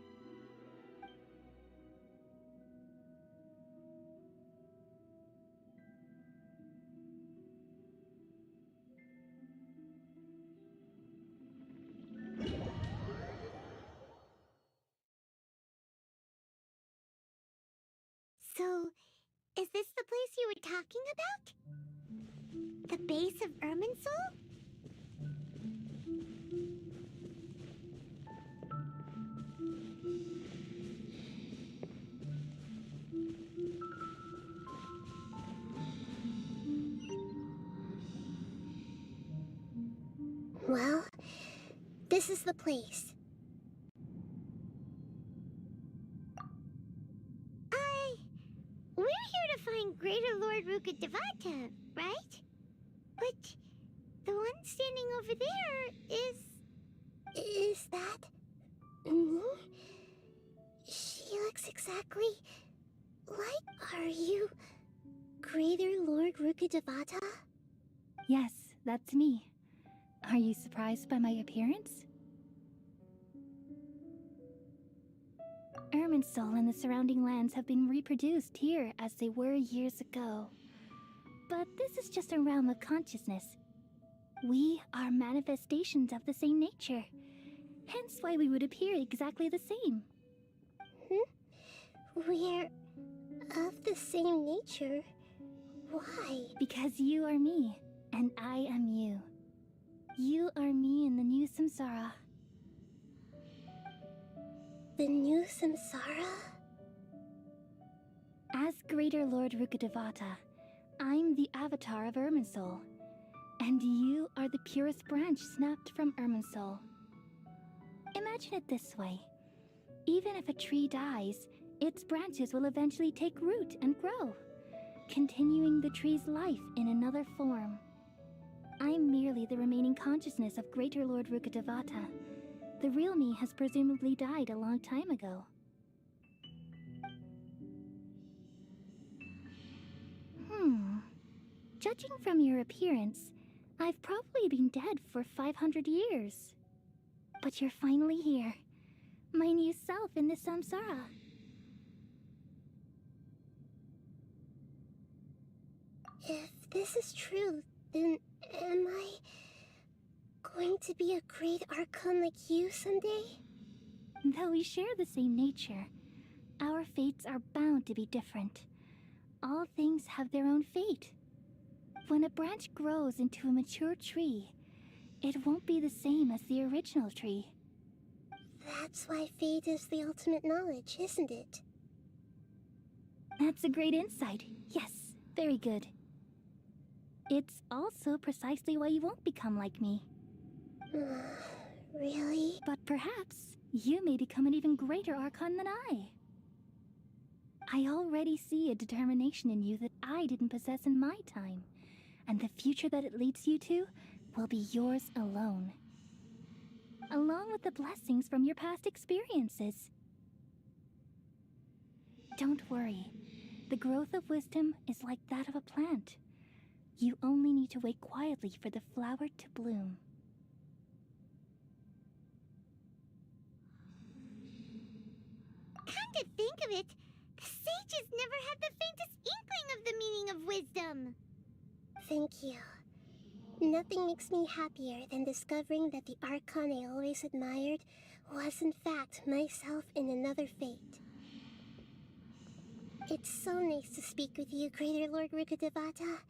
So, is this the place you were talking about? The base of Irminsul? Well, this is the place. We're here to find Greater Lord Rukkhadevata, right? But the one standing over there is... Is that... me? She looks exactly like... Are you... Greater Lord Rukkhadevata? Yes, that's me. Are you surprised by my appearance? Irminsul and the surrounding lands have been reproduced here as they were years ago. But this is just a realm of consciousness. We are manifestations of the same nature. Hence why we would appear exactly the same. We're... of the same nature? Why? Because you are me, and I am you. You are me in the new samsara. The new samsara? As Greater Lord Rukkhadevata, I'm the avatar of Irminsul, and you are the purest branch snapped from Irminsul. Imagine it this way. Even if a tree dies, its branches will eventually take root and grow, continuing the tree's life in another form. I'm merely the remaining consciousness of Greater Lord Rukkhadevata. The real me has presumably died a long time ago. Judging from your appearance, I've probably been dead for 500 years. But you're finally here. My new self in the samsara. If this is true, then am I... going to be a great Archon like you someday? Though we share the same nature, our fates are bound to be different. All things have their own fate. When a branch grows into a mature tree, it won't be the same as the original tree. That's why fate is the ultimate knowledge, isn't it? That's a great insight. Yes, very good. It's also precisely why you won't become like me. Really? But perhaps you may become an even greater Archon than I. I already see a determination in you that I didn't possess in my time, and the future that it leads you to will be yours alone. Along with the blessings from your past experiences. Don't worry. The growth of wisdom is like that of a plant. You only need to wait quietly for the flower to bloom. Come to think of it, the sages never had the faintest inkling of the meaning of wisdom. Thank you. Nothing makes me happier than discovering that the Archon I always admired was in fact myself in another fate. It's so nice to speak with you, Greater Lord Rukkhadevata.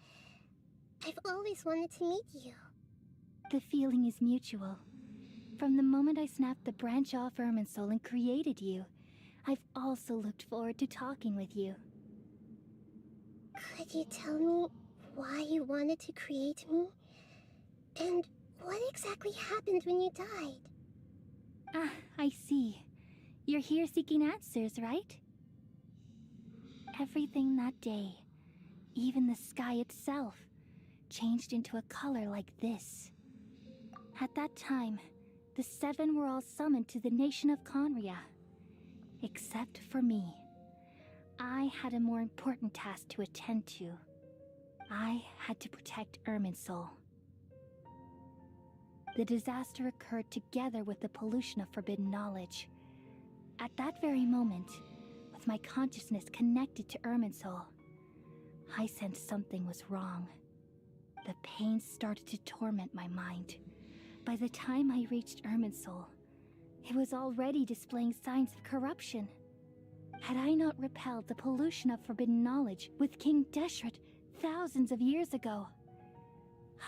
I've always wanted to meet you. The feeling is mutual. From the moment I snapped the branch off Irminsul and created you, I've also looked forward to talking with you. Could you tell me why you wanted to create me? And what exactly happened when you died? Ah, I see. You're here seeking answers, right? Everything that day, even the sky itself, changed into a color like this. At that time, the seven were all summoned to the nation of Conria. Except for me. I had a more important task to attend to. I had to protect Irminsul. The disaster occurred together with the pollution of forbidden knowledge. At that very moment, with my consciousness connected to Irminsul, I sensed something was wrong. The pain started to torment my mind. By the time I reached Irminsul, it was already displaying signs of corruption. Had I not repelled the pollution of forbidden knowledge with King Deshret thousands of years ago,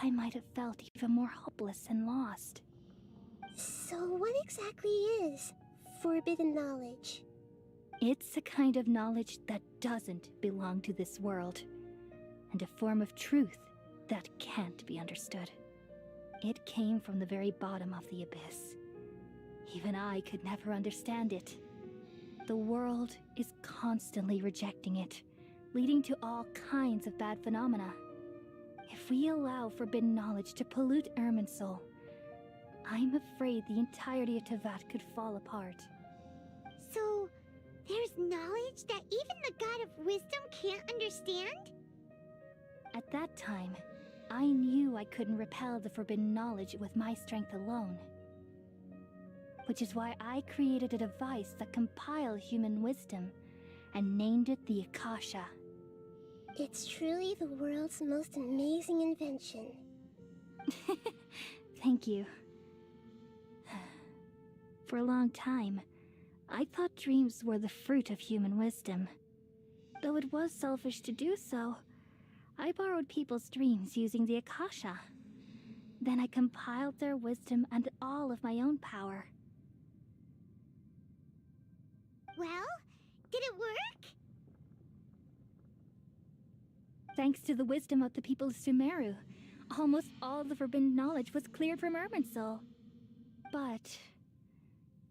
I might have felt even more hopeless and lost. So what exactly is forbidden knowledge? It's a kind of knowledge that doesn't belong to this world, and a form of truth that can't be understood. It came from the very bottom of the abyss. Even I could never understand it. The world is constantly rejecting it, leading to all kinds of bad phenomena. If we allow forbidden knowledge to pollute Irminsul, I'm afraid the entirety of Tevat could fall apart. So, there's knowledge that even the God of Wisdom can't understand? At that time, I knew I couldn't repel the forbidden knowledge with my strength alone. Which is why I created a device that compiled human wisdom and named it the Akasha. It's truly the world's most amazing invention. Thank you. For a long time, I thought dreams were the fruit of human wisdom. Though it was selfish to do so, I borrowed people's dreams using the Akasha. Then I compiled their wisdom and all of my own power. Well, did it work? Thanks to the wisdom of the people of Sumeru, almost all the forbidden knowledge was cleared from Irminsul. But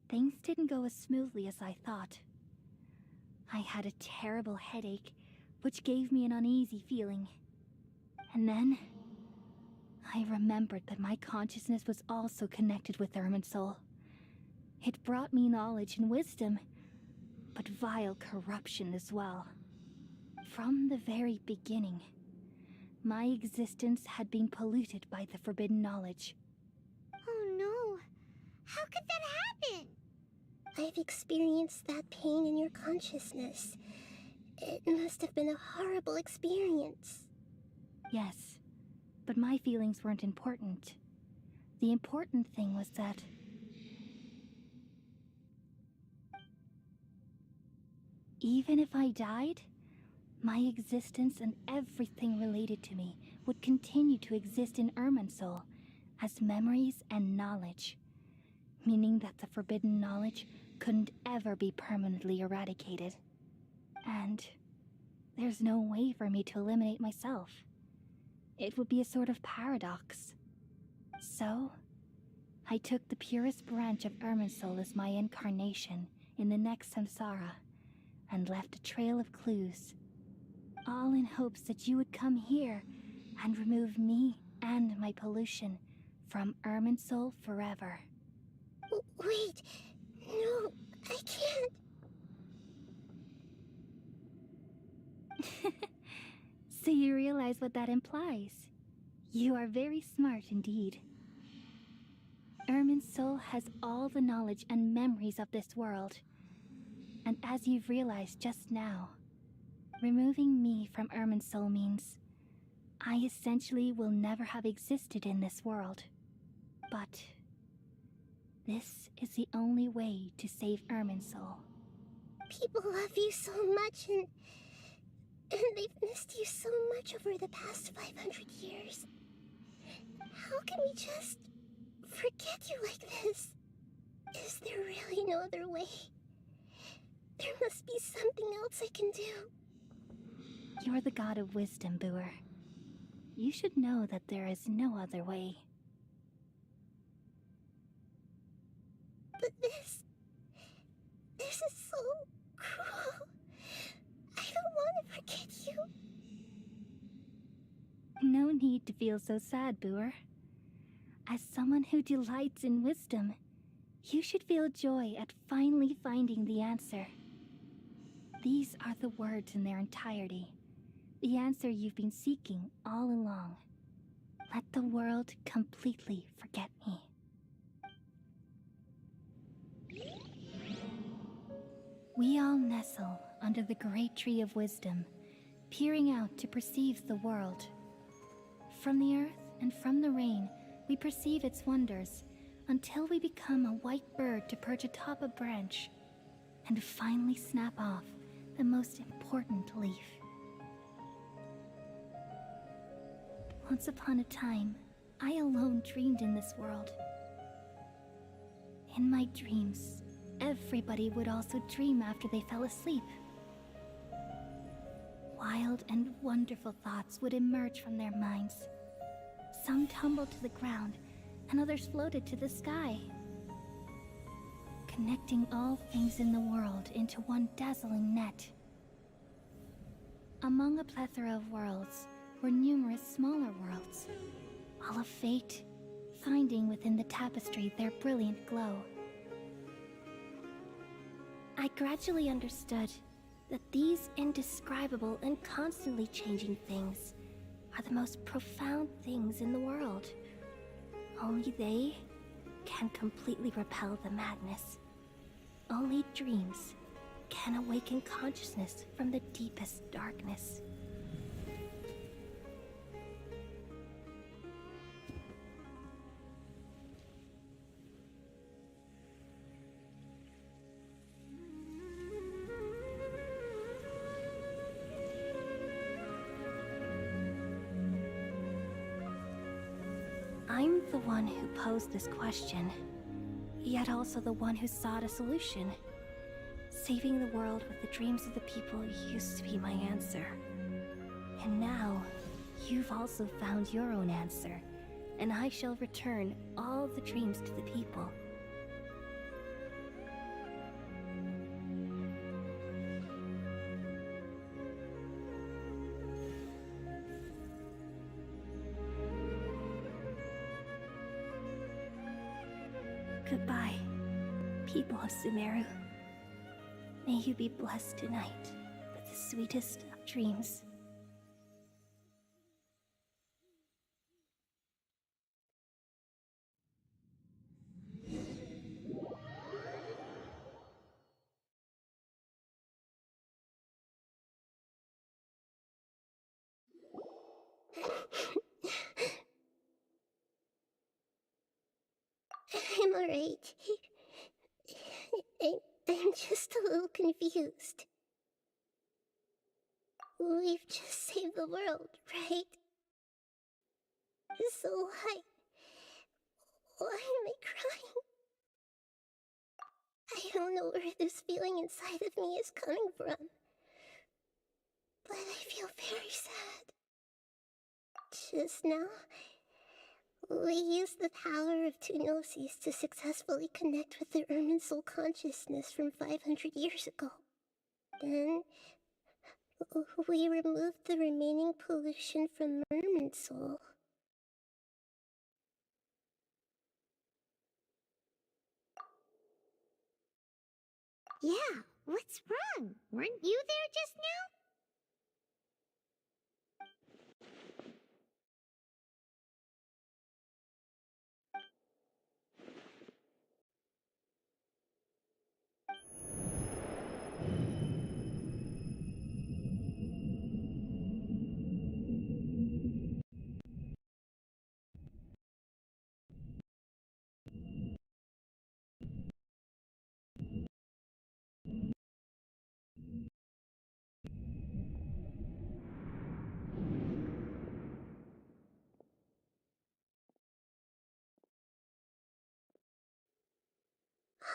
things didn't go as smoothly as I thought. I had a terrible headache, which gave me an uneasy feeling. And then I remembered that my consciousness was also connected with Irminsul. It brought me knowledge and wisdom, but vile corruption as well. From the very beginning, my existence had been polluted by the forbidden knowledge. Oh no! How could that happen? I've experienced that pain in your consciousness. It must have been a horrible experience. Yes, but my feelings weren't important. The important thing was that even if I died, my existence and everything related to me would continue to exist in Irminsul as memories and knowledge, meaning that the forbidden knowledge couldn't ever be permanently eradicated. And there's no way for me to eliminate myself. It would be a sort of paradox. So, I took the purest branch of Irminsul as my incarnation in the next samsara, and left a trail of clues, all in hopes that you would come here and remove me and my pollution from Irminsul forever. Wait, no, I can't. So you realize what that implies. You are very smart indeed. Irminsul has all the knowledge and memories of this world. And as you've realized just now, removing me from Irminsul means I essentially will never have existed in this world. But this is the only way to save Irminsul. People love you so much, and they've missed you so much over the past 500 years. How can we just forget you like this. Is there really no other way? There must be something else I can do. You're the god of wisdom, Booer. You should know that there is no other way. But this is so cruel. I don't want to forget you. No need to feel so sad, Booer. As someone who delights in wisdom, you should feel joy at finally finding the answer. These are the words in their entirety. The answer you've been seeking all along. Let the world completely forget me. We all nestle under the great tree of wisdom, peering out to perceive the world. From the earth and from the rain, we perceive its wonders until we become a white bird to perch atop a branch and finally snap off the most important leaf. Once upon a time, I alone dreamed in this world. In my dreams, everybody would also dream after they fell asleep. Wild and wonderful thoughts would emerge from their minds. Some tumbled to the ground, and others floated to the sky, connecting all things in the world into one dazzling net. Among a plethora of worlds were numerous smaller worlds, all of fate, finding within the tapestry their brilliant glow. I gradually understood that these indescribable and constantly changing things are the most profound things in the world. Only they can completely repel the madness. Only dreams can awaken consciousness from the deepest darkness. I'm the one who posed this question, yet also the one who sought a solution. Saving the world with the dreams of the people used to be my answer. And now, you've also found your own answer, and I shall return all the dreams to the people. Goodbye, people of Sumeru. May you be blessed tonight with the sweetest of dreams. I'm alright. I'm just a little confused. We've just saved the world, right? So why am I crying? I don't know where this feeling inside of me is coming from, but I feel very sad. Just now, we used the power of two gnosis to successfully connect with the Ermin soul consciousness from 500 years ago. Then, we removed the remaining pollution from Ermin soul. Yeah, what's wrong? Weren't you there just now?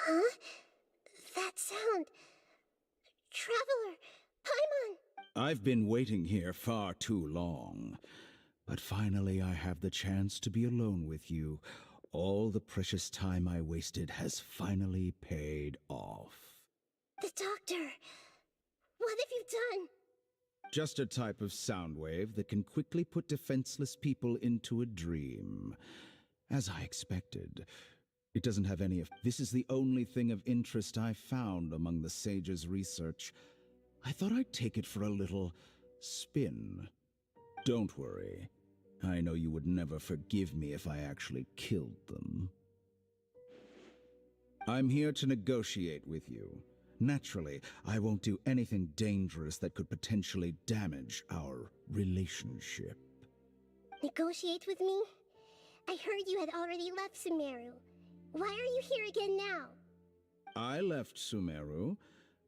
Huh? That sound. Traveler, Paimon! I've been waiting here far too long. But finally I have the chance to be alone with you. All the precious time I wasted has finally paid off. The doctor. What have you done? Just a type of sound wave that can quickly put defenseless people into a dream. As I expected. It doesn't have any of... This is the only thing of interest I found among the sage's research. I thought I'd take it for a little spin. Don't worry. I know you would never forgive me if I actually killed them. I'm here to negotiate with you. Naturally, I won't do anything dangerous that could potentially damage our relationship. Negotiate with me? I heard you had already left Sumeru. Why are you here again now? I left Sumeru,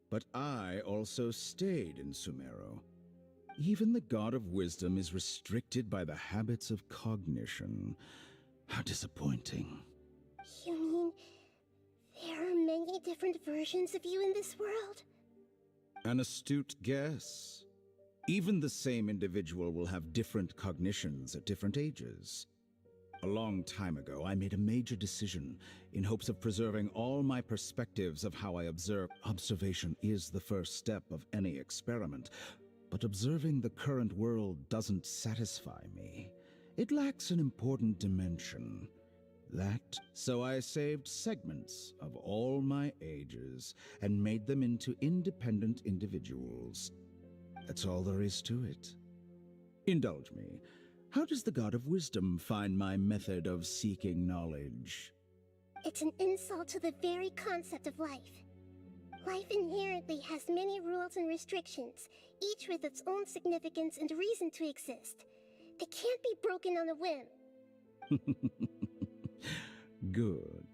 but I also stayed in Sumeru. Even the God of Wisdom is restricted by the habits of cognition. How disappointing. You mean there are many different versions of you in this world? An astute guess. Even the same individual will have different cognitions at different ages. A long time ago, I made a major decision in hopes of preserving all my perspectives of how I observe. Observation is the first step of any experiment, but observing the current world doesn't satisfy me. It lacks an important dimension. So I saved segments of all my ages and made them into independent individuals. That's all there is to it. Indulge me. How does the God of Wisdom find my method of seeking knowledge? It's an insult to the very concept of life. Life inherently has many rules and restrictions, each with its own significance and reason to exist. They can't be broken on a whim. Good.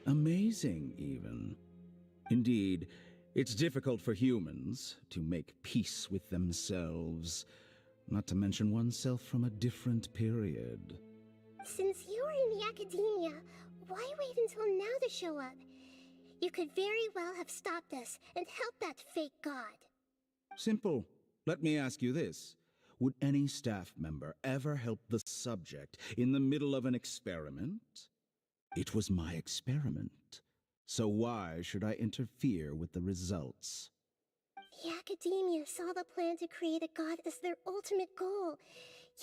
Amazing, even. Indeed, it's difficult for humans to make peace with themselves. Not to mention oneself from a different period. Since you were in the academia, why wait until now to show up? You could very well have stopped us and helped that fake god. Simple. Let me ask you this. Would any staff member ever help the subject in the middle of an experiment? It was my experiment. So why should I interfere with the results? The academia saw the plan to create a god as their ultimate goal,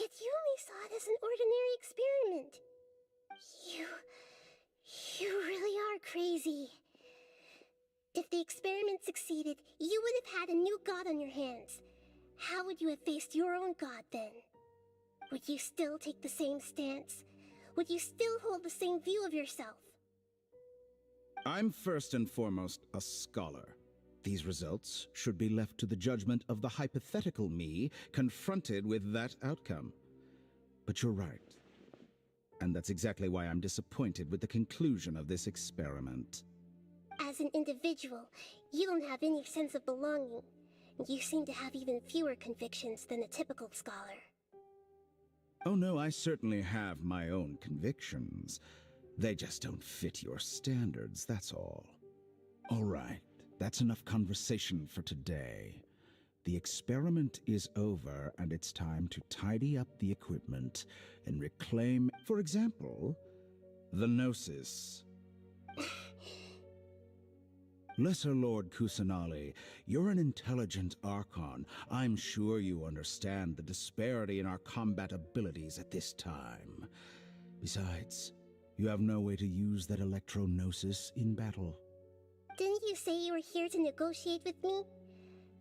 yet you only saw it as an ordinary experiment. You really are crazy. If the experiment succeeded, you would have had a new god on your hands. How would you have faced your own god then? Would you still take the same stance? Would you still hold the same view of yourself? I'm first and foremost a scholar. These results should be left to the judgment of the hypothetical me confronted with that outcome. But you're right. And that's exactly why I'm disappointed with the conclusion of this experiment. As an individual, you don't have any sense of belonging. You seem to have even fewer convictions than a typical scholar. Oh no, I certainly have my own convictions. They just don't fit your standards, that's all. All right. That's enough conversation for today. The experiment is over, and it's time to tidy up the equipment and reclaim, for example, the Gnosis. Lesser Lord Kusanali, you're an intelligent Archon. I'm sure you understand the disparity in our combat abilities at this time. Besides, you have no way to use that Electro-Gnosis in battle. Didn't you say you were here to negotiate with me?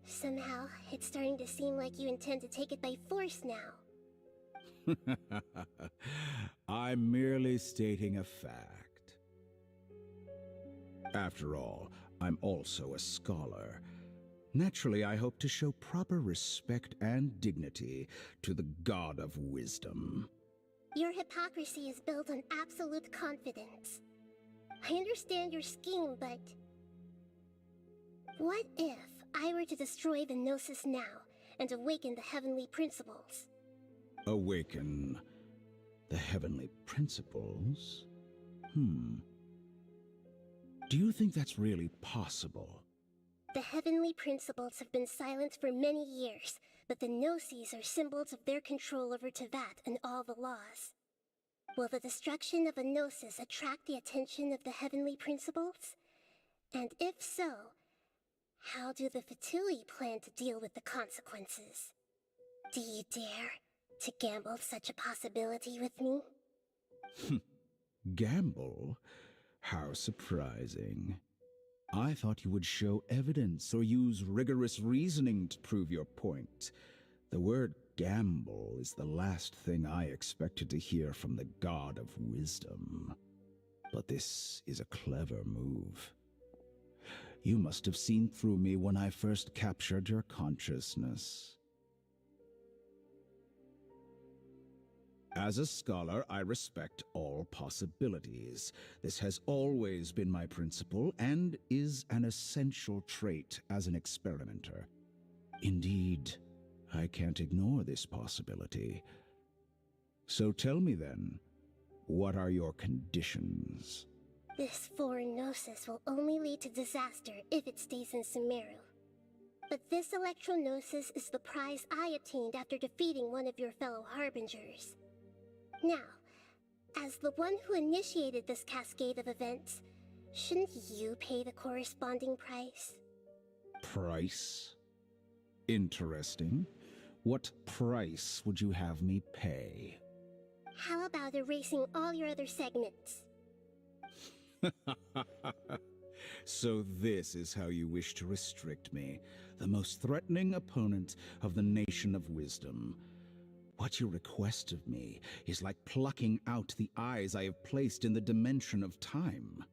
Somehow, it's starting to seem like you intend to take it by force now. I'm merely stating a fact. After all, I'm also a scholar. Naturally, I hope to show proper respect and dignity to the God of Wisdom. Your hypocrisy is built on absolute confidence. I understand your scheme, but... what if I were to destroy the Gnosis now and awaken the heavenly principles? Awaken the heavenly principles? Do you think that's really possible? The heavenly principles have been silent for many years, but the Gnosis are symbols of their control over Tevat and all the laws. Will the destruction of a Gnosis attract the attention of the heavenly principles? And if so, how do the Fatui plan to deal with the consequences? Do you dare to gamble such a possibility with me? Gamble? How surprising. I thought you would show evidence or use rigorous reasoning to prove your point. The word gamble is the last thing I expected to hear from the God of Wisdom. But this is a clever move. You must have seen through me when I first captured your consciousness. As a scholar, I respect all possibilities. This has always been my principle and is an essential trait as an experimenter. Indeed, I can't ignore this possibility. So tell me then, what are your conditions? This foreign Gnosis will only lead to disaster if it stays in Sumeru. But this Electro-Gnosis is the prize I obtained after defeating one of your fellow Harbingers. Now, as the one who initiated this cascade of events, shouldn't you pay the corresponding price? Price? Interesting. What price would you have me pay? How about erasing all your other segments? So this is how you wish to restrict me, the most threatening opponent of the Nation of Wisdom. What you request of me is like plucking out the eyes I have placed in the dimension of time.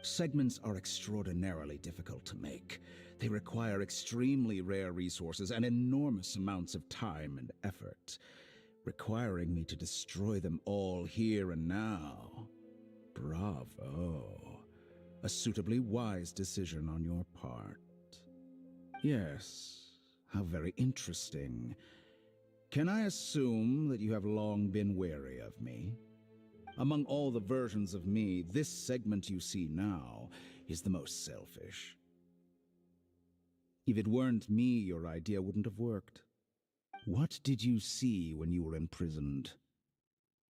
Segments are extraordinarily difficult to make. They require extremely rare resources and enormous amounts of time and effort, requiring me to destroy them all here and now. Bravo. A suitably wise decision on your part. Yes, how very interesting. Can I assume that you have long been wary of me? Among all the versions of me, this segment you see now is the most selfish. If it weren't me, your idea wouldn't have worked. What did you see when you were imprisoned?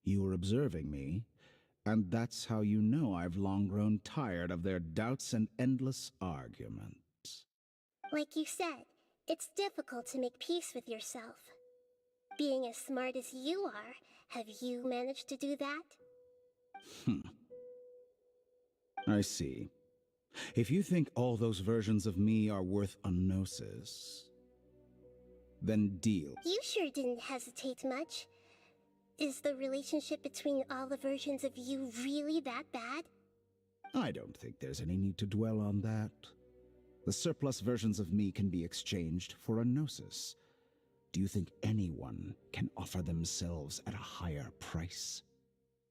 You were observing me, and that's how you know I've long grown tired of their doubts and endless arguments. Like you said, it's difficult to make peace with yourself. Being as smart as you are, have you managed to do that? I see. If you think all those versions of me are worth a gnosis, then deal. You sure didn't hesitate much. Is the relationship between all the versions of you really that bad? I don't think there's any need to dwell on that. The surplus versions of me can be exchanged for a gnosis. Do you think anyone can offer themselves at a higher price?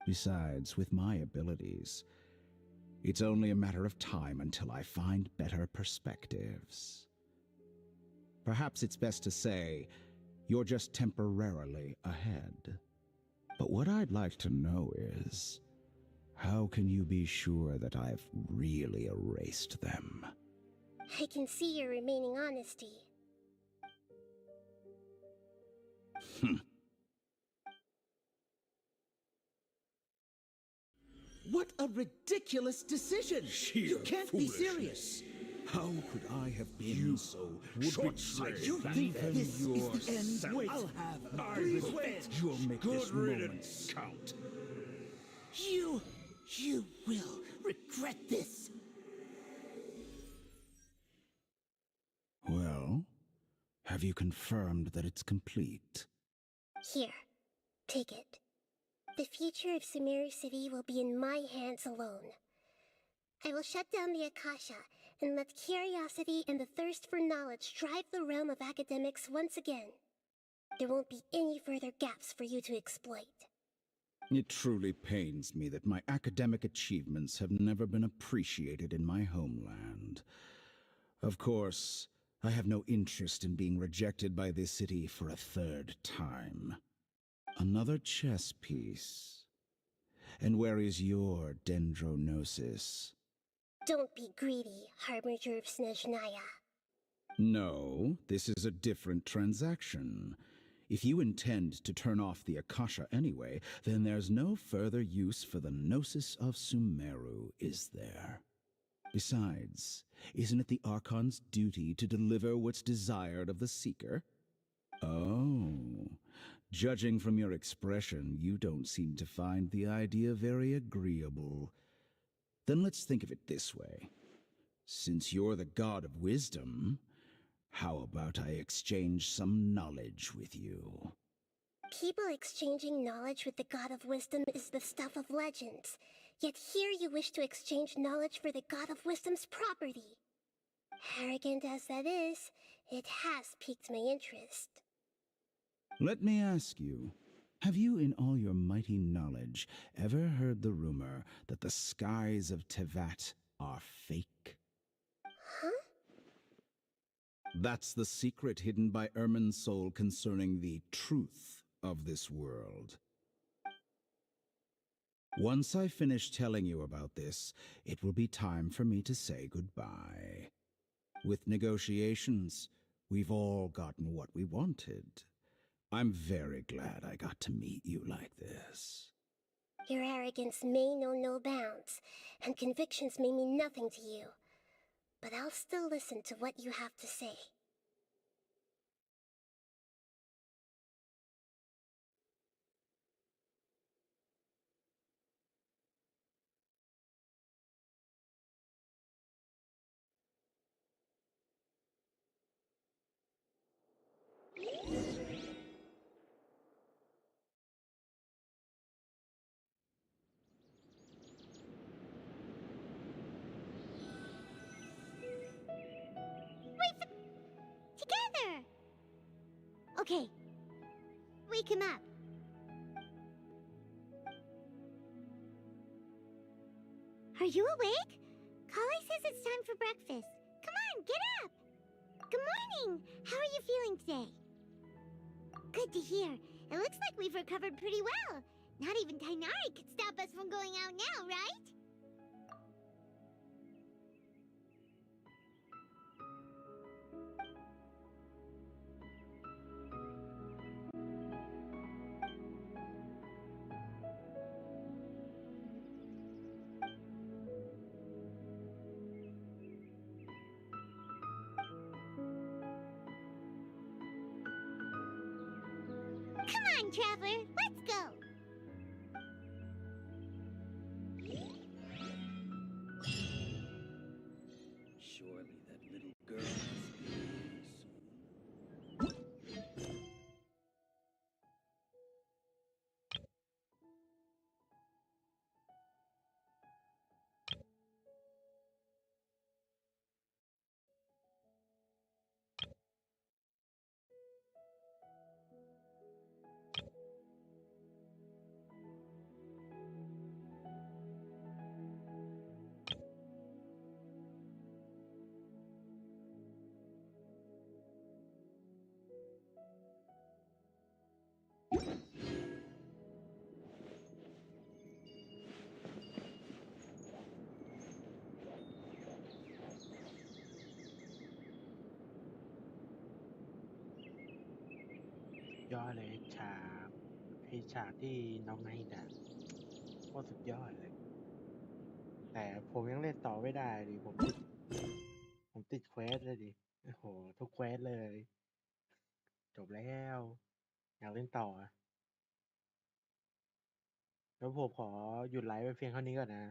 Besides, with my abilities, it's only a matter of time until I find better perspectives. Perhaps it's best to say, you're just temporarily ahead. But what I'd like to know is, how can you be sure that I've really erased them? I can see your remaining honesty. What a ridiculous decision! You can't be serious! How could I have been so short-sighted? You think this is the end? I'll have Please wait! You'll make this moment count. You will regret this! Well, have you confirmed that it's complete? Here, take it. The future of Sumeru City will be in my hands alone. I will shut down the Akasha and let curiosity and the thirst for knowledge drive the realm of academics once again. There won't be any further gaps for you to exploit. It truly pains me that my academic achievements have never been appreciated in my homeland. Of course, I have no interest in being rejected by this city for a third time. Another chess piece. And where is your dendronosis? Don't be greedy, Harbinger of Snezhnaya. No, this is a different transaction. If you intend to turn off the Akasha anyway, then there's no further use for the Gnosis of Sumeru, is there? Besides, isn't it the Archon's duty to deliver what's desired of the Seeker? Oh, judging from your expression, you don't seem to find the idea very agreeable. Then let's think of it this way. Since you're the god of wisdom, how about I exchange some knowledge with you? People exchanging knowledge with the God of Wisdom is the stuff of legends. Yet here you wish to exchange knowledge for the God of Wisdom's property. Arrogant as that is, it has piqued my interest. Let me ask you, have you in all your mighty knowledge ever heard the rumor that the skies of Tevat are fake? Huh? That's the secret hidden by Irminsul concerning the truth of this world. Once I finish telling you about this, it will be time for me to say goodbye. With negotiations, we've all gotten what we wanted. I'm very glad I got to meet you like this. Your arrogance may know no bounds, and convictions may mean nothing to you. But I'll still listen to what you have to say. Together! Okay. Wake him up. Are you awake? Kali says it's time for breakfast. Come on, get up! Good morning! How are you feeling today? Good to hear. It looks like we've recovered pretty well. Not even Tainari could stop us from going out now, right? Come on, Traveler, let's go! Surely that little girl must be soon.ยอดเลยฉากที่น้องไนท์ด่ะโคตรสุดยอดเลย แต่ผมยังเล่นต่อไม่ได้ดิผมติดเควสเลยดิโอ้โหทุกเควสเลย จบแล้วอยากเล่นต่อแล้วผมขอหยุดไลฟ์ไปเพียงเท่านี้ก่อนนะ